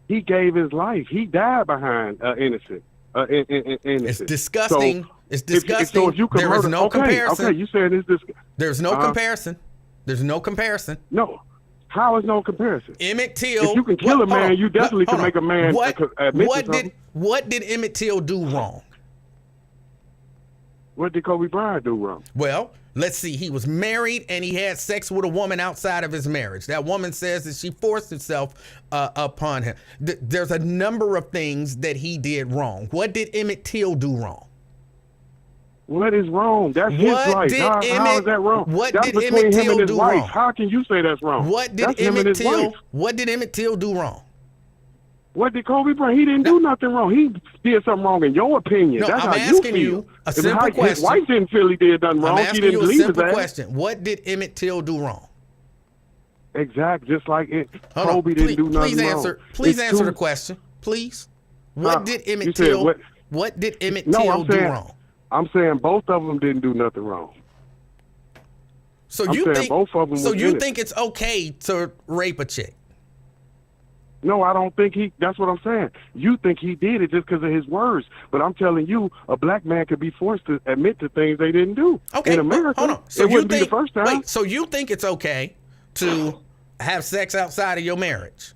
He gave his life. He died behind innocent. It's disgusting. It's disgusting. If you could there is no comparison. Okay, you said it's this. There's no comparison. There's no comparison. No. How is no comparison? Emmett Till. If you can kill a man, you definitely can make a man admit to something. What did Emmett Till do wrong? What did Kobe Bryant do wrong? Well, let's see. He was married and he had sex with a woman outside of his marriage. That woman says that she forced herself upon him. There's a number of things that he did wrong. What did Emmett Till do wrong? What is wrong? That's his life. How is that wrong? That's between him and his wife. How can you say that's wrong? What did Emmett Till do wrong? What did Kobe Bryant? He didn't do nothing wrong. He did something wrong in your opinion. No, that's I'm how asking you you a simple question. His wife didn't feel he did nothing wrong. I'm asking you a simple question. What did Emmett Till do wrong? Exactly, just like Kobe didn't do nothing wrong. Please answer the question. Please. What did Emmett Till do wrong? I'm saying both of them didn't do nothing wrong. So you think it's okay to rape a chick? No, I don't think that's what I'm saying. You think he did it just because of his words. But I'm telling you, a black man could be forced to admit to things they didn't do. Okay, in America, hold on. So it you wouldn't think, be the first time. Wait, so you think it's okay to have sex outside of your marriage?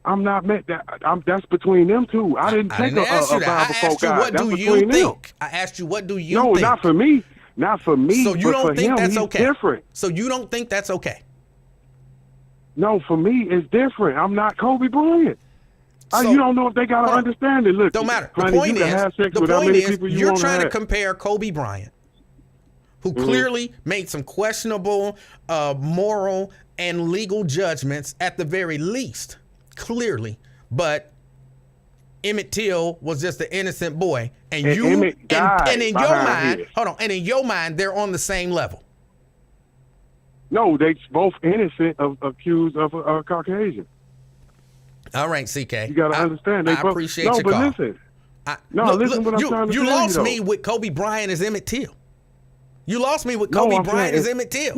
I'm not meant that. That's between them two. I didn't take ask you a that. I vow before asked you, God. what That's do between you them. think? I asked you, what do you No, think? not for me. Not for me. So you but don't for think him, that's he's okay? different. So you don't think that's okay? No, for me, it's different. I'm not Kobe Bryant. So, you don't know if they got to understand it. Look, don't matter. honey, The point you can is, have sex with how many people you you're want trying to have. compare Kobe Bryant, who clearly made some questionable moral and legal judgments at the very least, clearly, but Emmett Till was just an innocent boy, and Emmett died and in your behind mind, hold on, and in your mind, they're on the same level. No, they both innocent of accused of a Caucasian. All right, CK. You got to understand. They I both, appreciate no, your but call. listen. Listen what I'm trying to you tell lost you, me though. with Kobe Bryant as Emmett Till. You lost me with No, Kobe I'm Bryant saying as Emmett Till.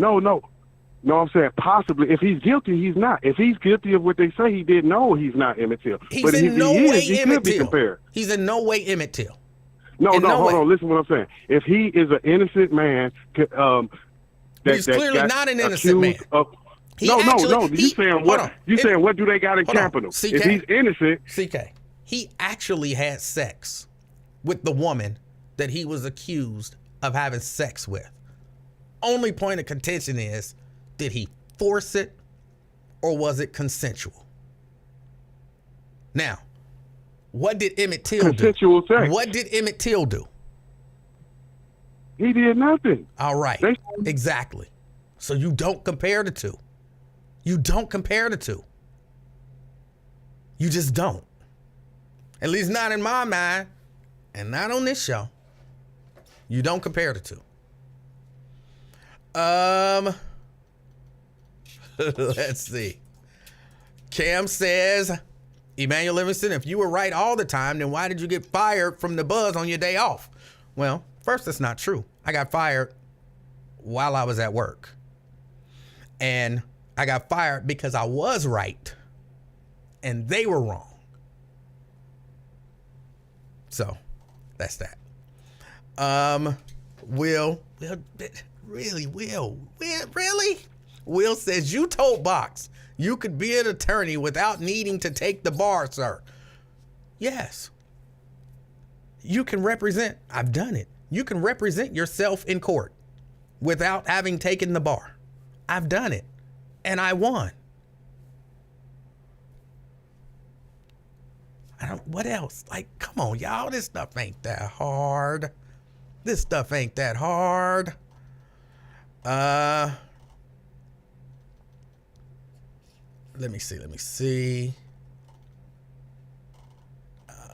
No, I'm saying possibly. If he's guilty, he's not. If he's guilty of what they say he did, no, he's not Emmett Till. He's but in if no he way is, he Emmett could be Till. compared. He's in no way Emmett Till. No, In no hold way. on. Listen to what I'm saying. If he is an innocent man, He's clearly not an innocent man. You saying what? You saying what do they got in capital? CK, if he's innocent, CK, he actually had sex with the woman that he was accused of having sex with. Only point of contention is, did he force it or was it consensual? Now, what did Emmett Till consensual do? sex. What did Emmett Till do? He did nothing. All right, exactly. So you don't compare the two. You don't compare the two. You just don't. At least not in my mind, and not on this show. You don't compare the two. Let's see. Cam says, Emanuel Livingston, if you were right all the time, then why did you get fired from the Buzz on your day off? Well, first, that's not true. I got fired while I was at work. And I got fired because I was right and they were wrong. So that's that. Will, really? Will says, you told Box you could be an attorney without needing to take the bar, sir. Yes. You can represent, I've done it. You can represent yourself in court without having taken the bar. I've done it. And I won. What else? Like, come on, y'all. This stuff ain't that hard. This stuff ain't that hard. Let me see.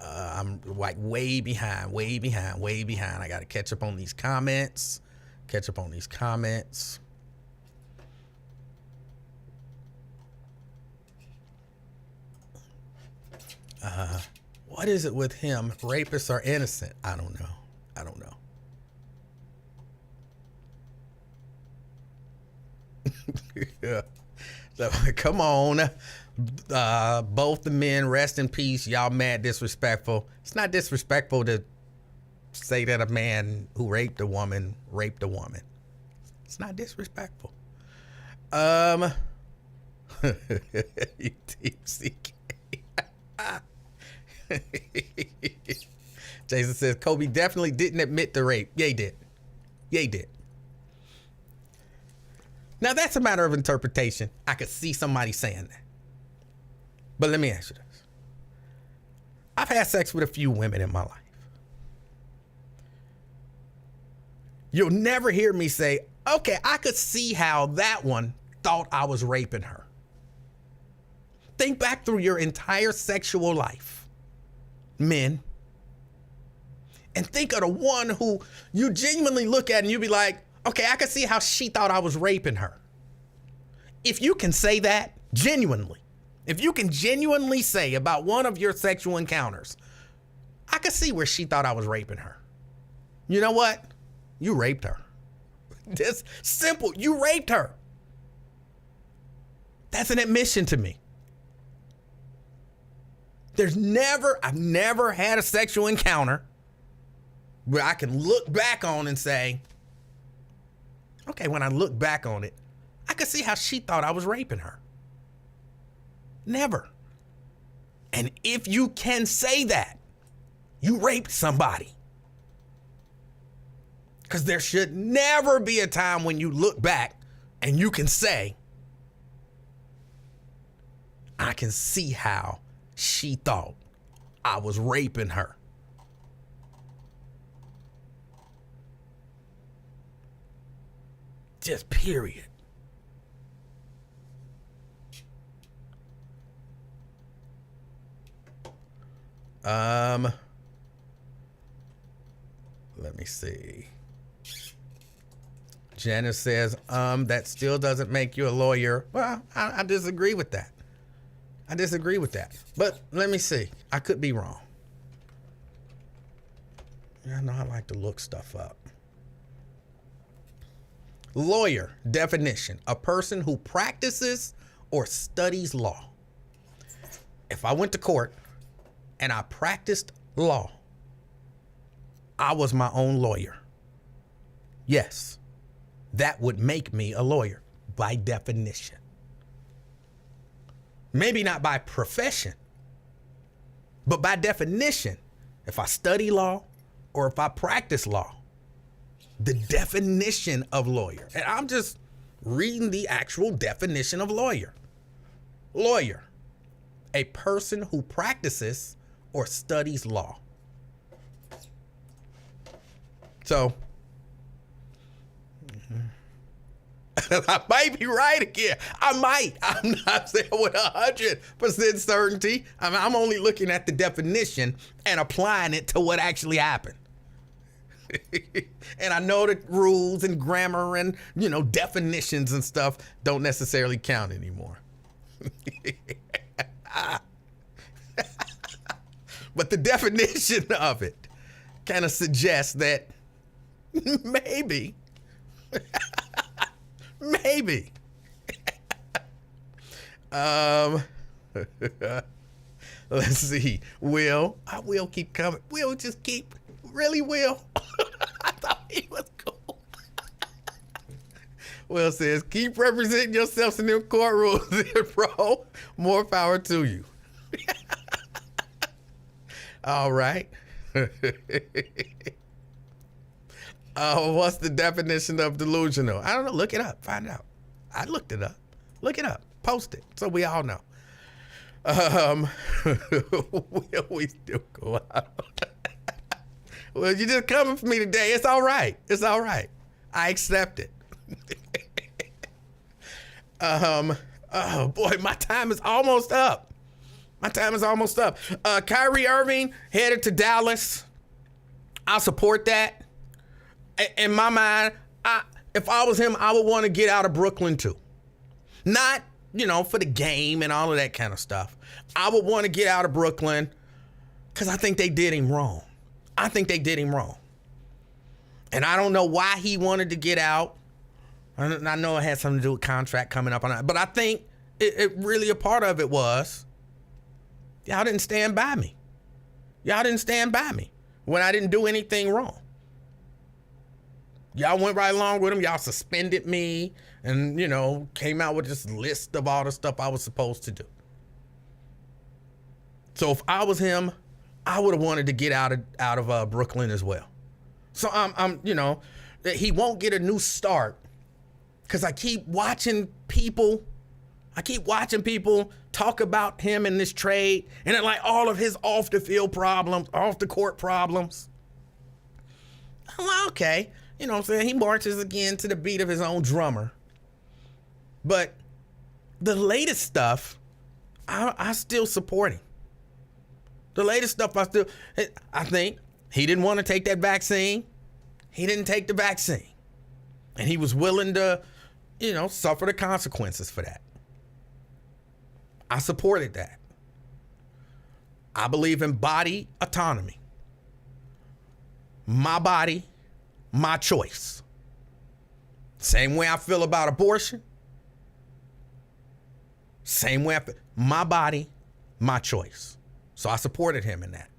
I'm like way behind. I got to catch up on these comments. What is it with him? Rapists are innocent. I don't know. Yeah. So, come on. Both the men, rest in peace. Y'all mad disrespectful. It's not disrespectful to say that a man who raped a woman. It's not disrespectful. Jason says Kobe definitely didn't admit the rape. Yeah, he did. Now that's a matter of interpretation. I could see somebody saying that. But let me ask you this. I've had sex with a few women in my life. You'll never hear me say, okay, I could see how that one thought I was raping her. Think back through your entire sexual life, men, and think of the one who you genuinely look at and you be like, okay, I could see how she thought I was raping her. If you can say that genuinely, if you can genuinely say about one of your sexual encounters, I could see where she thought I was raping her. You know what? You raped her. Just simple. You raped her. That's an admission to me. I've never had a sexual encounter where I can look back on and say, okay, when I look back on it, I could see how she thought I was raping her. Never. And if you can say that, you raped somebody. Because there should never be a time when you look back and you can say, I can see how she thought I was raping her. Just period. Let me see. Janice says, that still doesn't make you a lawyer. Well, I disagree with that. I disagree with that. But let me see. I could be wrong. I know I like to look stuff up. Lawyer definition: a person who practices or studies law. If I went to court and I practiced law, I was my own lawyer. Yes, that would make me a lawyer by definition. Maybe not by profession, but by definition, if I study law or if I practice law, the definition of lawyer. And I'm just reading the actual definition of lawyer. Lawyer, a person who practices or studies law. So, I might be right again. I might. I'm not saying with 100% certainty. I'm only looking at the definition and applying it to what actually happened. And I know that rules and grammar and, definitions and stuff don't necessarily count anymore. But the definition of it kind of suggests that maybe. Maybe. Let's see. I will keep coming. Will just keep. Really, Will? I thought he was cool. Will says, keep representing yourselves in them courtrooms, bro. More power to you. All right. What's the definition of delusional? I don't know. Look it up. Find out. I looked it up. Look it up. Post it so we all know. We still go out. Well, you're just coming for me today. It's all right. It's all right. I accept it. Oh boy, my time is almost up. Kyrie Irving headed to Dallas. I support that. In my mind, if I was him, I would want to get out of Brooklyn too. Not, for the game and all of that kind of stuff. I would want to get out of Brooklyn because I think they did him wrong. And I don't know why he wanted to get out. I know it had something to do with contract coming up on that, but I think it really a part of it was y'all didn't stand by me. When I didn't do anything wrong. Y'all went right along with him. Y'all suspended me and, came out with this list of all the stuff I was supposed to do. So if I was him, I would have wanted to get out of Brooklyn as well. So he won't get a new start because I keep watching people talk about him in this trade and then like all of his off the field problems, off the court problems. Well, okay. You know what I'm saying? He marches again to the beat of his own drummer. But the latest stuff, I still support him. The latest stuff, I think he didn't want to take that vaccine. He didn't take the vaccine. And he was willing to, suffer the consequences for that. I supported that. I believe in body autonomy. My body, my choice. Same way I feel about abortion. Same way my body, my choice. So I supported him in that.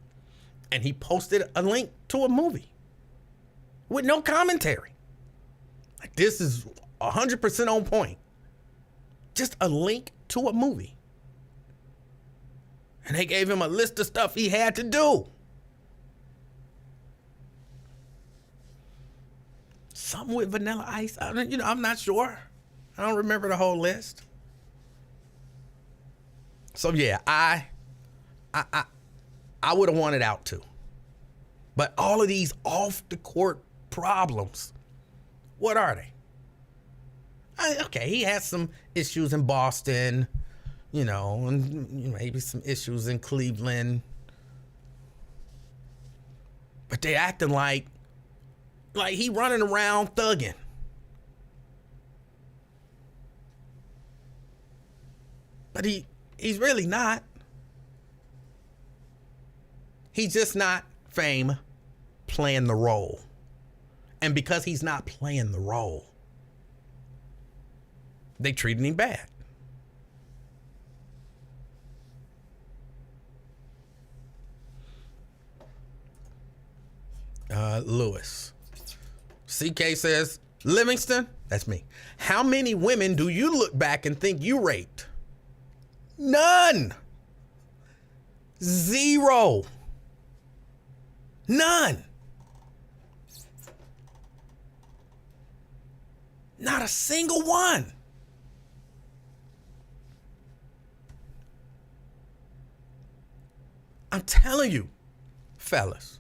And he posted a link to a movie with no commentary. Like, this is 100% on point. Just a link to a movie. And they gave him a list of stuff he had to do. Something with Vanilla Ice. I'm not sure. I don't remember the whole list. So yeah, I would have wanted out too. But all of these off the court problems, what are they? Okay, he has some issues in Boston, and maybe some issues in Cleveland. But they acting like he running around thugging. But he's really not. He's just not Fame playing the role. And because he's not playing the role, they treated him bad. Lewis. CK says, Livingston, that's me. How many women do you look back and think you raped? None. Zero. None. Not a single one. I'm telling you, fellas,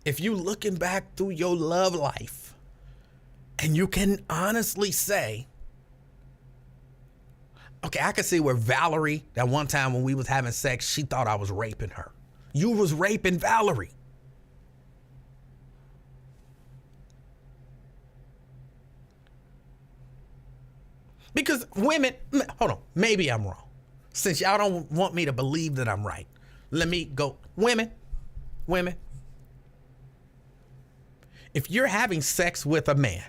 if you looking back through your love life and you can honestly say, okay, I can see where Valerie, that one time when we was having sex, she thought I was raping her. You was raping Valerie. Because women, hold on, maybe I'm wrong. Since y'all don't want me to believe that I'm right, let me go. Women, if you're having sex with a man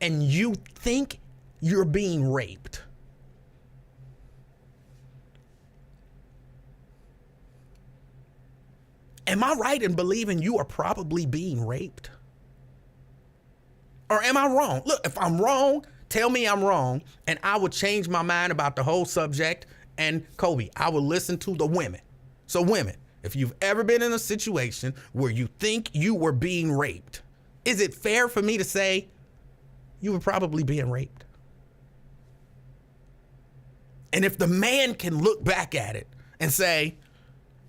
and you think you're being raped, am I right in believing you are probably being raped? Or am I wrong? Look, if I'm wrong, tell me I'm wrong, and I would change my mind about the whole subject. And Kobe, I will listen to the women. So women, if you've ever been in a situation where you think you were being raped, is it fair for me to say you were probably being raped? And if the man can look back at it and say,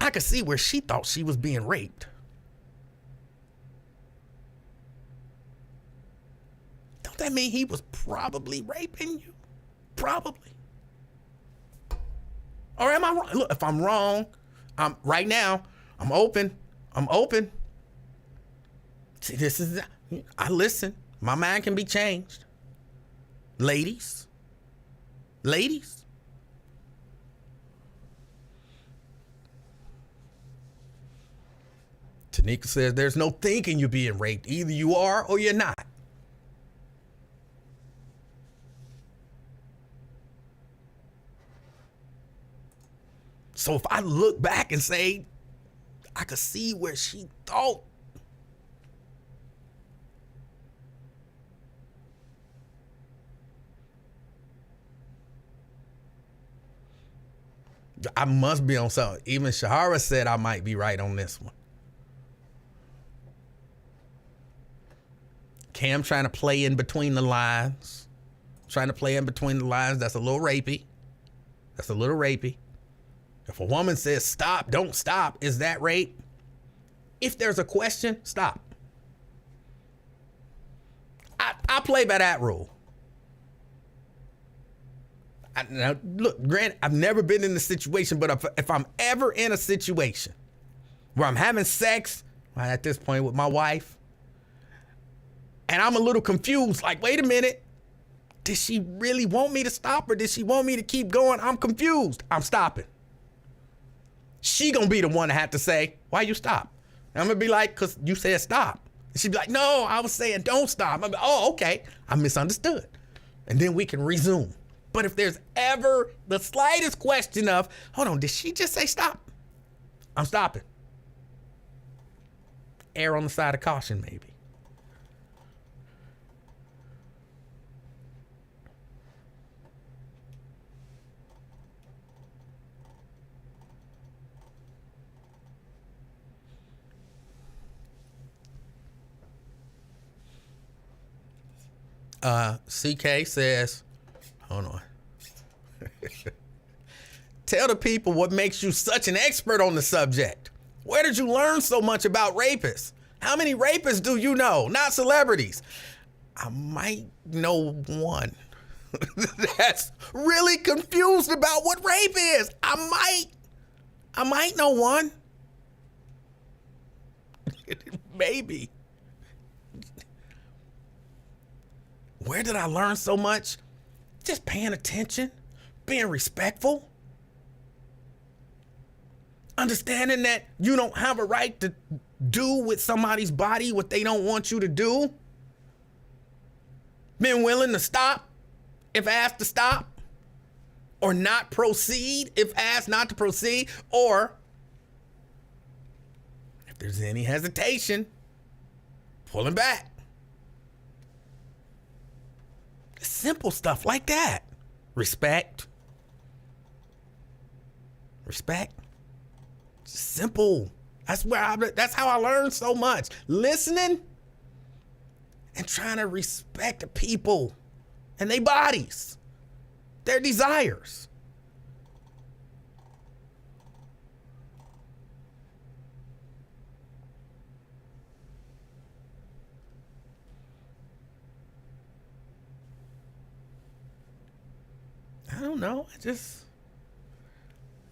I could see where she thought she was being raped, don't that mean he was probably raping you? Probably. Or am I wrong? Look, if I'm wrong, right now, I'm open. See, I listen. My mind can be changed. Ladies. Tanika says there's no thinking you're being raped. Either you are or you're not. So if I look back and say, I could see where she thought, I must be on something. Even Shahara said I might be right on this one. Cam trying to play in between the lines. That's a little rapey. If a woman says stop, don't stop, is that rape? If there's a question, stop. I play by that rule. Now, look, granted, I've never been in a situation, but if I'm ever in a situation where I'm having sex, at this point with my wife, and I'm a little confused, like, wait a minute, did she really want me to stop or did she want me to keep going? I'm confused. I'm stopping. She gonna be the one to have to say, why you stop? And I'm gonna be like, cause you said stop. And she'd be like, no, I was saying don't stop. I'm like, oh, okay, I misunderstood. And then we can resume. But if there's ever the slightest question of, hold on, did she just say stop? I'm stopping. Err on the side of caution, maybe. CK says, hold on. Tell the people what makes you such an expert on the subject. Where did you learn so much about rapists? How many rapists do you know? Not celebrities. I might know one that's really confused about what rape is. I might know one. Maybe. Where did I learn so much? Just paying attention, being respectful, understanding that you don't have a right to do with somebody's body what they don't want you to do. Being willing to stop if asked to stop, or not proceed if asked not to proceed, or if there's any hesitation, pulling back. Simple stuff like that. Respect. Simple. That's how I learned so much. Listening and trying to respect the people and their bodies, their desires. I don't know.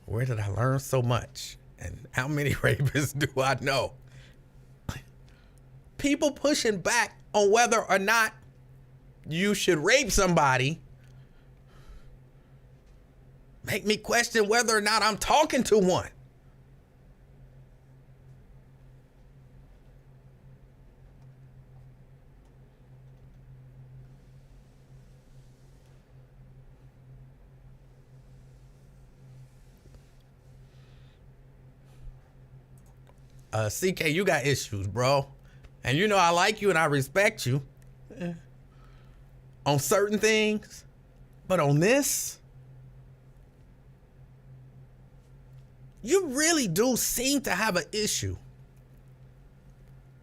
Where did I learn so much? And how many rapists do I know? People pushing back on whether or not you should rape somebody make me question whether or not I'm talking to one. CK, you got issues, bro. And you know I like you and I respect you on certain things. But on this, you really do seem to have an issue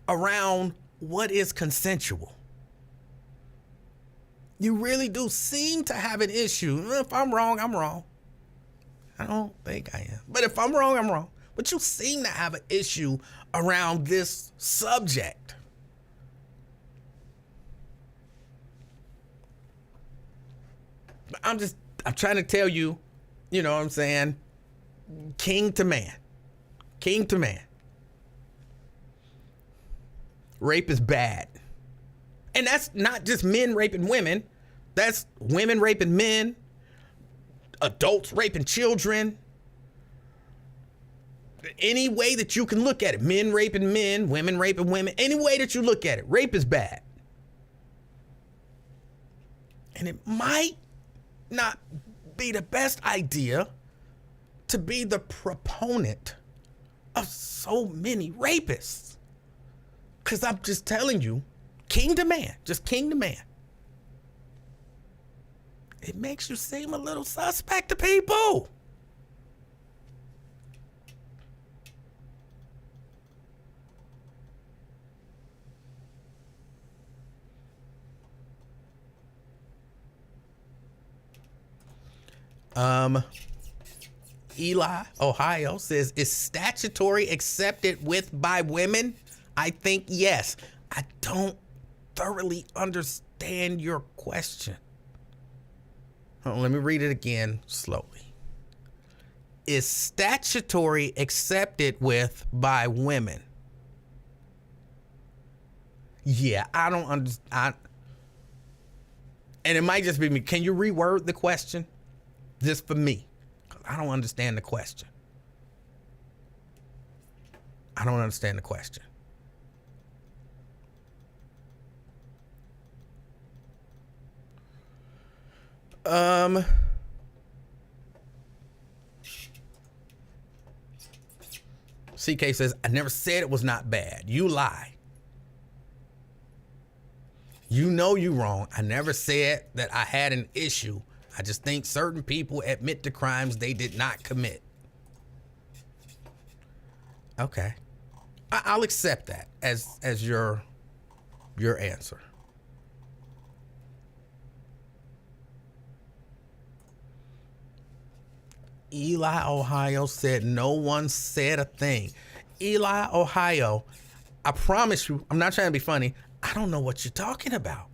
around what is consensual. You really do seem to have an issue. If I'm wrong, I'm wrong. I don't think I am. But if I'm wrong, I'm wrong. But you seem to have an issue around this subject. But I'm trying to tell you, you know what I'm saying? King to man. King to man. Rape is bad. And that's not just men raping women. That's women raping men, adults raping children. Any way that you can look at it, men raping men, women raping women, any way that you look at it, rape is bad. And it might not be the best idea to be the proponent of so many rapists. Because I'm just telling you, king to man, just king to man. It makes you seem a little suspect to people. Eli, Ohio says, is statutory accepted by women? I think yes. I don't thoroughly understand your question. Let me read it again slowly. Is statutory accepted by women? Yeah, I don't understand. And it might just be me. Can you reword the question? Just for me. I don't understand the question. I don't understand the question. CK says, I never said it was not bad. You lie. You know you wrong. I never said that I had an issue. I just think certain people admit to crimes they did not commit. Okay. I'll accept that as your answer. Eli, Ohio said no one said a thing. Eli, Ohio, I promise you, I'm not trying to be funny. I don't know what you're talking about.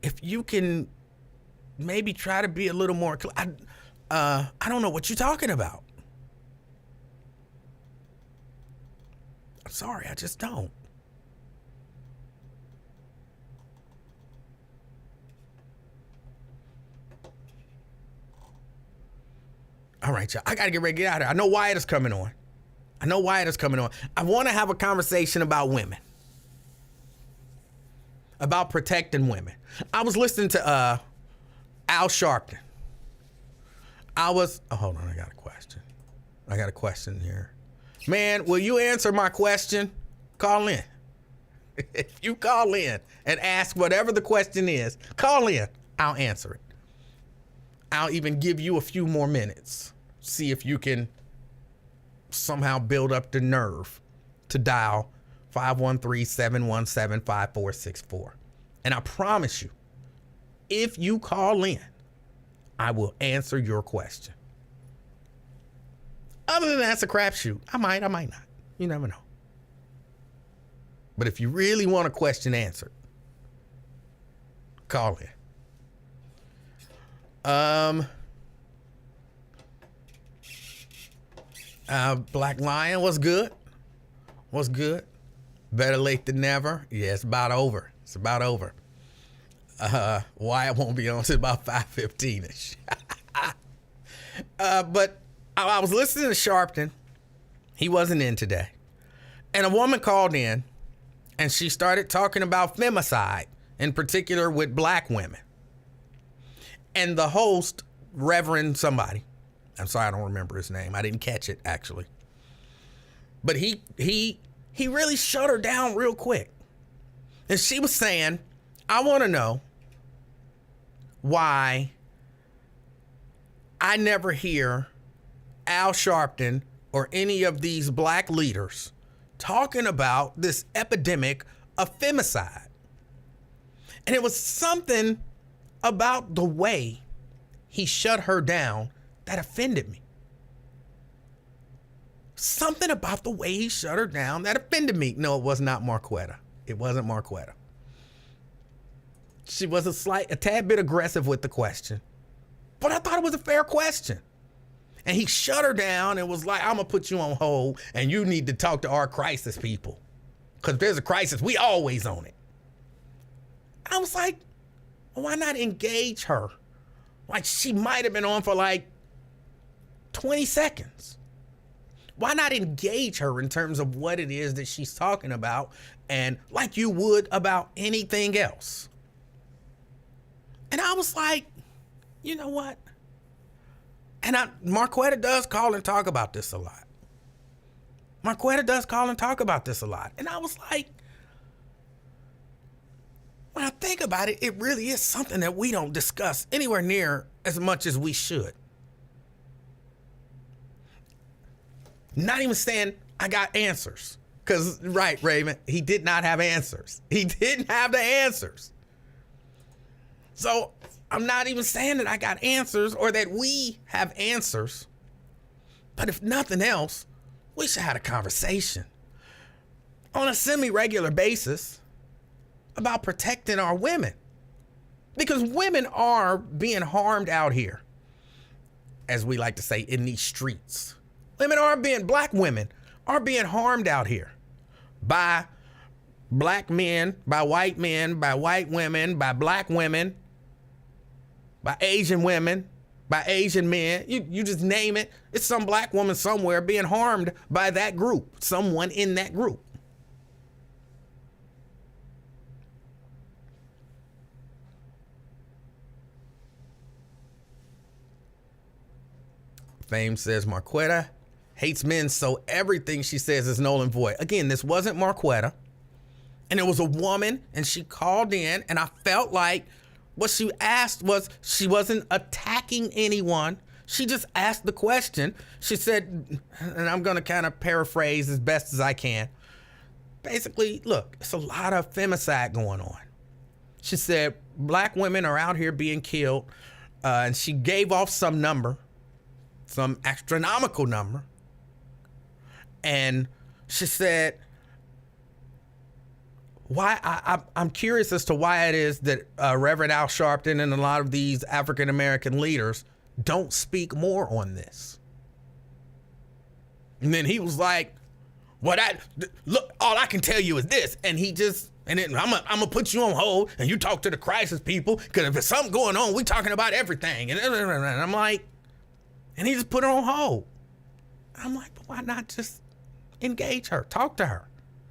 If you can maybe try to be a little more, I don't know what you're talking about. I'm sorry, I just don't. All right, y'all. I got to get ready to get out of here. I know Wyatt is coming on. I want to have a conversation about women. About protecting women. I was listening to Al Sharpton. Hold on, I got a question here. Man, will you answer my question? Call in. If you call in and ask whatever the question is, call in. I'll answer it. I'll even give you a few more minutes. See if you can somehow build up the nerve to dial 513-717-5464. And I promise you, if you call in, I will answer your question. Other than that's a crapshoot. I might not. You never know. But if you really want a question answered, call in. Black Lion, what's good? Better late than never. Yeah, it's about over. Wyatt won't be on until about 5:15ish. But I was listening to Sharpton. He wasn't in today. And a woman called in and she started talking about femicide, in particular with black women. And the host, Reverend somebody, I'm sorry, I don't remember his name. I didn't catch it, actually. But he really shut her down real quick. And she was saying, I want to know why I never hear Al Sharpton or any of these black leaders talking about this epidemic of femicide. And it was something about the way he shut her down that offended me. Something about the way he shut her down that offended me. No, it was not Marquetta. It wasn't Marquetta. She was a tad bit aggressive with the question, but I thought it was a fair question. And he shut her down and was like, I'm gonna put you on hold and you need to talk to our crisis people. Because if there's a crisis, we always own it. I was like, well, why not engage her? Like, she might have been on for like 20 seconds. Why not engage her in terms of what it is that she's talking about, and like you would about anything else? And I was like, you know what? And Marquetta does call and talk about this a lot. And I was like, when I think about it, it really is something that we don't discuss anywhere near as much as we should. Not even saying I got answers. Because, right, Raven, he did not have answers. He didn't have the answers. So I'm not even saying that I got answers or that we have answers. But if nothing else, we should have a conversation on a semi-regular basis about protecting our women. Because women are being harmed out here, as we like to say, in these streets. Black women are being harmed out here by black men, by white women, by black women, by Asian women, by Asian men. You just name it. It's some black woman somewhere being harmed by that group, someone in that group. Fame says Marquetta hates men, so everything she says is null and void. Again, this wasn't Marquetta, and it was a woman, and she called in, and I felt like what she asked was, she wasn't attacking anyone. She just asked the question. She said, and I'm going to kind of paraphrase as best as I can. Basically, look, it's a lot of femicide going on. She said, black women are out here being killed. And she gave off some number, some astronomical number. And she said, I'm curious as to why it is that Reverend Al Sharpton and a lot of these African-American leaders don't speak more on this. And then he was like, look, all I can tell you is this. And he just, and then I'm gonna put you on hold and you talk to the crisis people, because if there's something going on, we talking about everything. And I'm like, and he just put her on hold. I'm like, but why not just engage her, talk to her?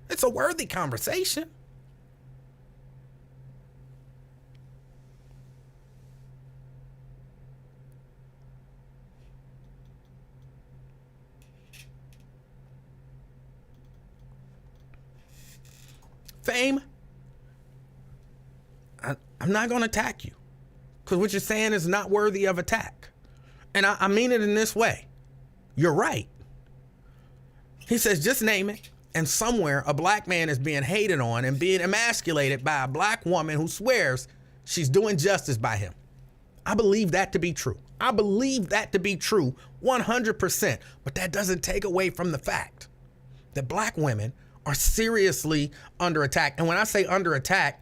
It's a worthy conversation. Fame, I'm not going to attack you, because what you're saying is not worthy of attack. And I mean it in this way. You're right. He says, just name it. And somewhere a black man is being hated on and being emasculated by a black woman who swears she's doing justice by him. I believe that to be true. I believe that to be true 100%. But that doesn't take away from the fact that black women are seriously under attack. And when I say under attack,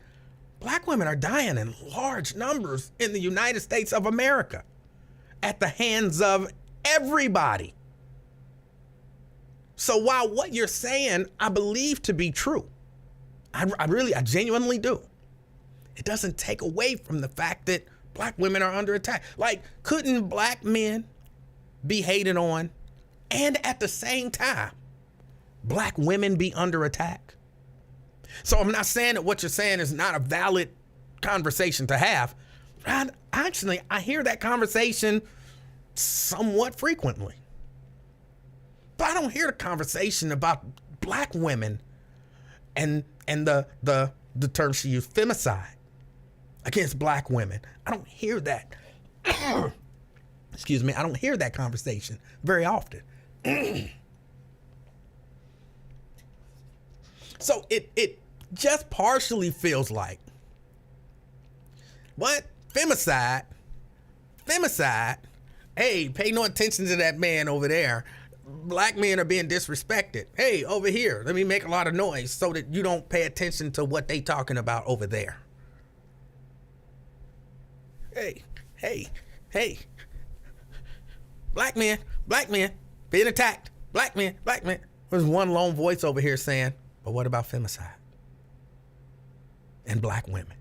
black women are dying in large numbers in the United States of America at the hands of everybody. So while what you're saying, I believe to be true, I genuinely do, it doesn't take away from the fact that black women are under attack. Like, couldn't black men be hated on and at the same time black women be under attack? So I'm not saying that what you're saying is not a valid conversation to have. I hear that conversation somewhat frequently. But I don't hear the conversation about black women and the term she used, femicide, against black women. I don't hear that. Excuse me. I don't hear that conversation very often. So it just partially feels like, what? Femicide? Hey, pay no attention to that man over there. Black men are being disrespected. Hey, over here, let me make a lot of noise so that you don't pay attention to what they talking about over there. Hey. Black men being attacked. Black men. There's one lone voice over here saying, but what about femicide and black women?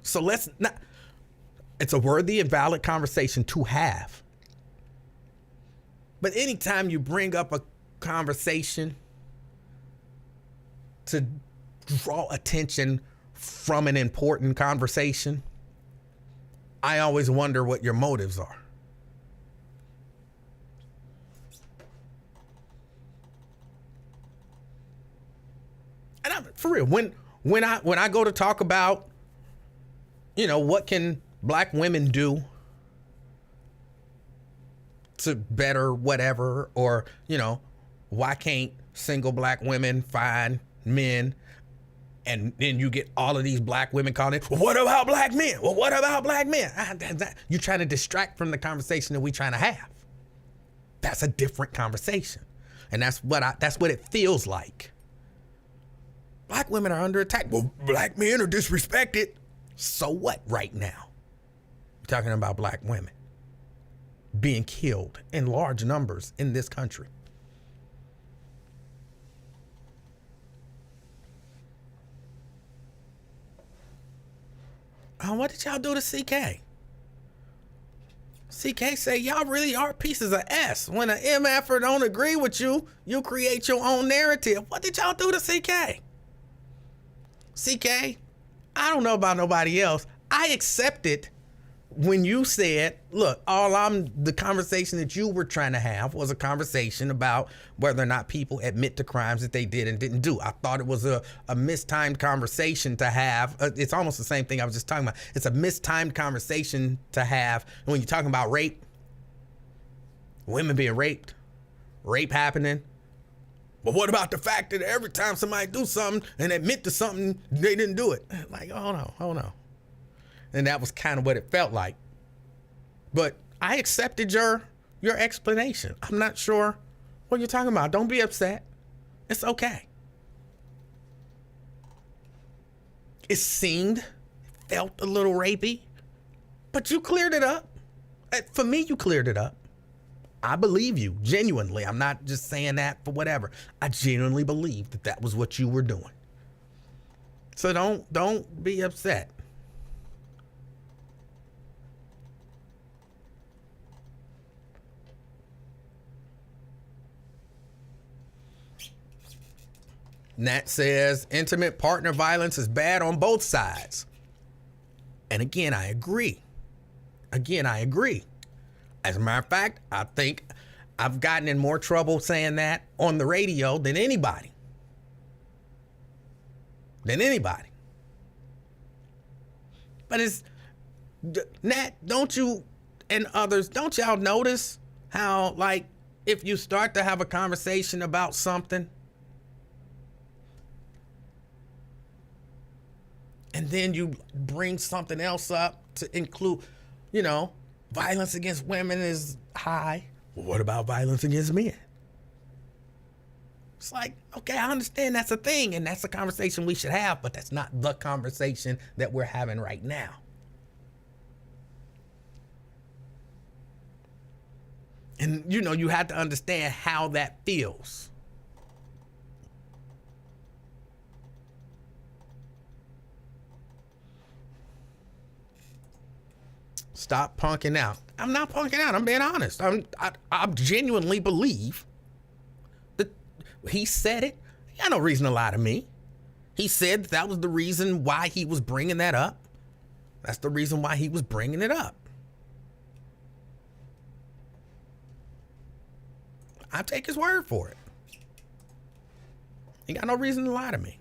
So let's not, it's a worthy and valid conversation to have. But anytime you bring up a conversation to draw attention from an important conversation, I always wonder what your motives are. And for real, when I go to talk about, what can black women do to better whatever, or, why can't single black women find men? And then you get all of these black women calling, well, what about black men? Well, what about black men? You're trying to distract from the conversation that we're trying to have. That's a different conversation. And that's what it feels like. Black women are under attack. Well, black men are disrespected. So what right now? We're talking about black women being killed in large numbers in this country. What did y'all do to CK? CK say y'all really are pieces of S. When an MFer don't agree with you, you create your own narrative. What did y'all do to CK? CK, I don't know about nobody else. I accepted when you said, look, the conversation that you were trying to have was a conversation about whether or not people admit to crimes that they did and didn't do. I thought it was a mistimed conversation to have. It's almost the same thing I was just talking about. It's a mistimed conversation to have. And when you're talking about rape, women being raped, rape happening. But what about the fact that every time somebody do something and admit to something, they didn't do it? Like, oh no. And that was kind of what it felt like. But I accepted your explanation. I'm not sure what you're talking about. Don't be upset. It's okay. It felt a little rapey, but you cleared it up. For me, you cleared it up. I believe you, genuinely. I'm not just saying that for whatever. I genuinely believe that was what you were doing. So don't be upset. Nat says intimate partner violence is bad on both sides. And again, I agree. As a matter of fact, I think I've gotten in more trouble saying that on the radio than anybody. But Nat, don't you and others, don't y'all notice how, like, if you start to have a conversation about something, and then you bring something else up to include, violence against women is high. Well, what about violence against men? It's like, okay, I understand that's a thing and that's a conversation we should have, but that's not the conversation that we're having right now. And, you have to understand how that feels. Stop punking out. I'm not punking out. I'm being honest. I genuinely believe that he said it. He had no reason to lie to me. He said that was the reason why he was bringing that up. That's the reason why he was bringing it up. I take his word for it. He got no reason to lie to me.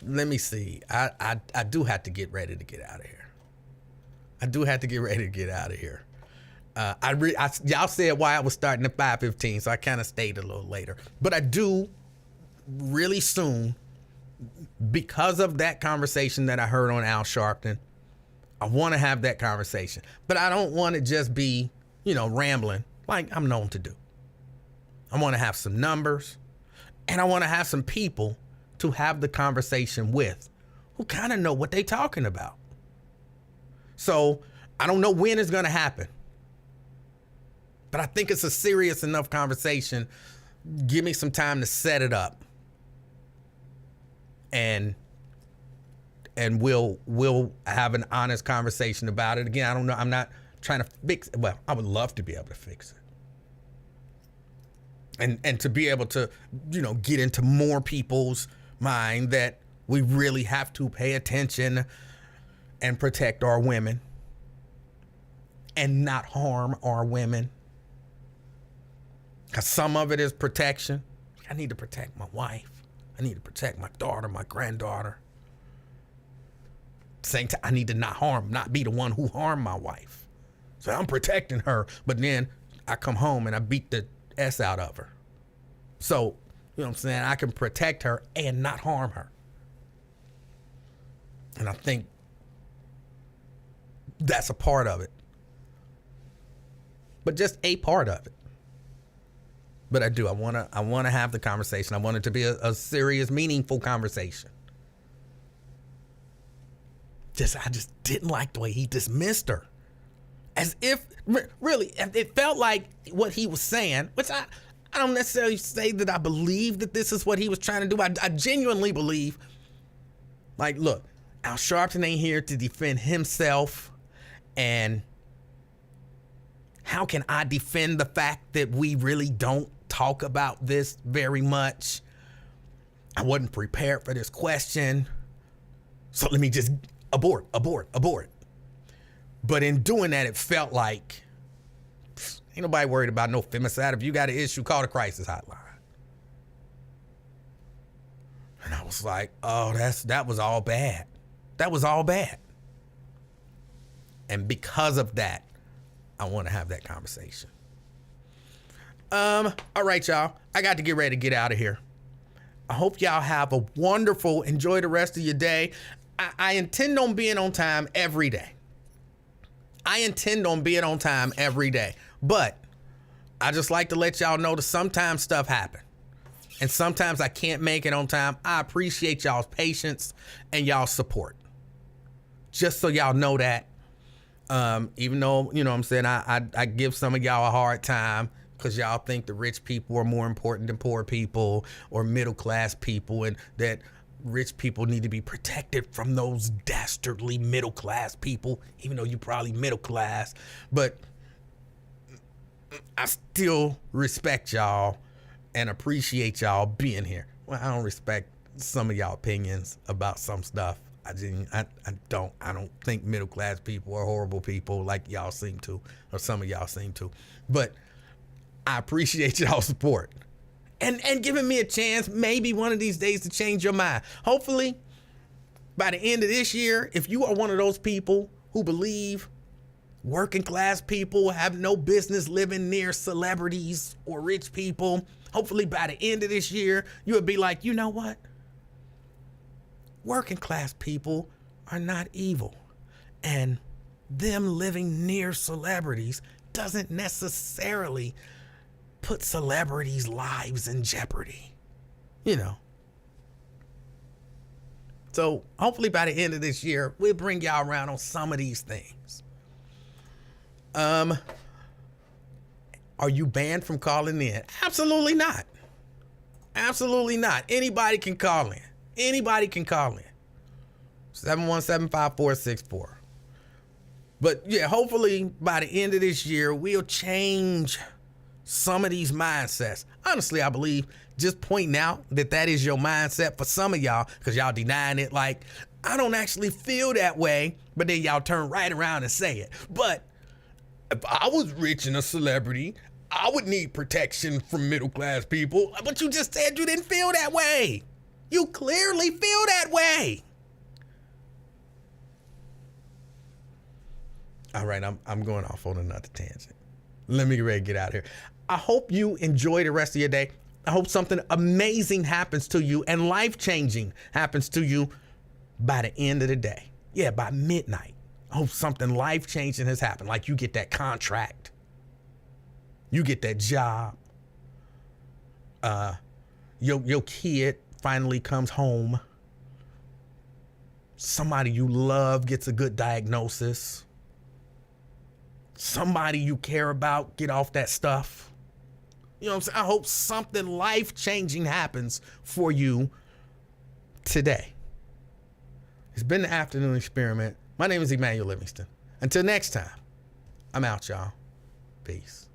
Let me see. I do have to get ready to get out of here. Y'all said why I was starting at 5:15, so I kind of stayed a little later. But I do really soon, because of that conversation that I heard on Al Sharpton, I want to have that conversation. But I don't want to just be, rambling like I'm known to do. I want to have some numbers, and I want to have some people to have the conversation with who kind of know what they're talking about. So I don't know when it's going to happen, but I think it's a serious enough conversation. Give me some time to set it up, and we'll have an honest conversation about it. Again, I don't know. I'm not trying to fix it. Well, I would love to be able to fix it. And to be able to, get into more people's mind that we really have to pay attention and protect our women and not harm our women. Because some of it is protection. I need to protect my wife. I need to protect my daughter, my granddaughter. Same time, I need to not be the one who harmed my wife. So I'm protecting her, but then I come home and I beat the S out of her. So, you know what I'm saying? I can protect her and not harm her. And I think that's a part of it. But just a part of it. But I do. I want to have the conversation. I want it to be a serious, meaningful conversation. I just didn't like the way he dismissed her. As if, really, it felt like what he was saying, which I don't necessarily say that I believe that this is what he was trying to do. I genuinely believe, like, look, Al Sharpton ain't here to defend himself. And how can I defend the fact that we really don't talk about this very much? I wasn't prepared for this question. So let me just abort, abort, abort. But in doing that, it felt like ain't nobody worried about no femicide. If you got an issue, call the crisis hotline. And I was like, oh, that was all bad. That was all bad. And because of that, I want to have that conversation. All right, y'all. I got to get ready to get out of here. I hope y'all have a wonderful, enjoy the rest of your day. I intend on being on time every day. But I just like to let y'all know that sometimes stuff happens. And sometimes I can't make it on time. I appreciate y'all's patience and y'all's support. Just so y'all know that. Even though, you know what I'm saying, I give some of y'all a hard time because y'all think the rich people are more important than poor people or middle class people, and that rich people need to be protected from those dastardly middle class people, even though you probably middle class. But I still respect y'all and appreciate y'all being here. Well, I don't respect some of y'all opinions about some stuff. I don't think middle class people are horrible people like y'all seem to, or some of y'all seem to. But I appreciate y'all's support and giving me a chance maybe one of these days to change your mind. Hopefully by the end of this year, if you are one of those people who believe working class people have no business living near celebrities or rich people, hopefully by the end of this year, you would be like, you know what? Working class people are not evil, and them living near celebrities doesn't necessarily put celebrities' lives in jeopardy, you know. So hopefully by the end of this year, we'll bring y'all around on some of these things. Are you banned from calling in? Absolutely not. Absolutely not. Anybody can call in. 717-5464. But yeah, hopefully by the end of this year, we'll change some of these mindsets. Honestly, I believe just pointing out that is your mindset for some of y'all, because y'all denying it like, I don't actually feel that way, but then y'all turn right around and say it. But if I was rich and a celebrity, I would need protection from middle class people. But you just said you didn't feel that way. You clearly feel that way. All right, I'm going off on another tangent. Let me get ready to get out of here. I hope you enjoy the rest of your day. I hope something amazing happens to you and life-changing happens to you by the end of the day. Yeah, by midnight. I hope something life-changing has happened. Like you get that contract. You get that job. Your kid finally comes home. Somebody you love gets a good diagnosis. Somebody you care about get off that stuff. You know what I'm saying? I hope something life-changing happens for you today. It's been the Afternoon Experiment. My name is Emanuel Livingston. Until next time, I'm out, y'all. Peace.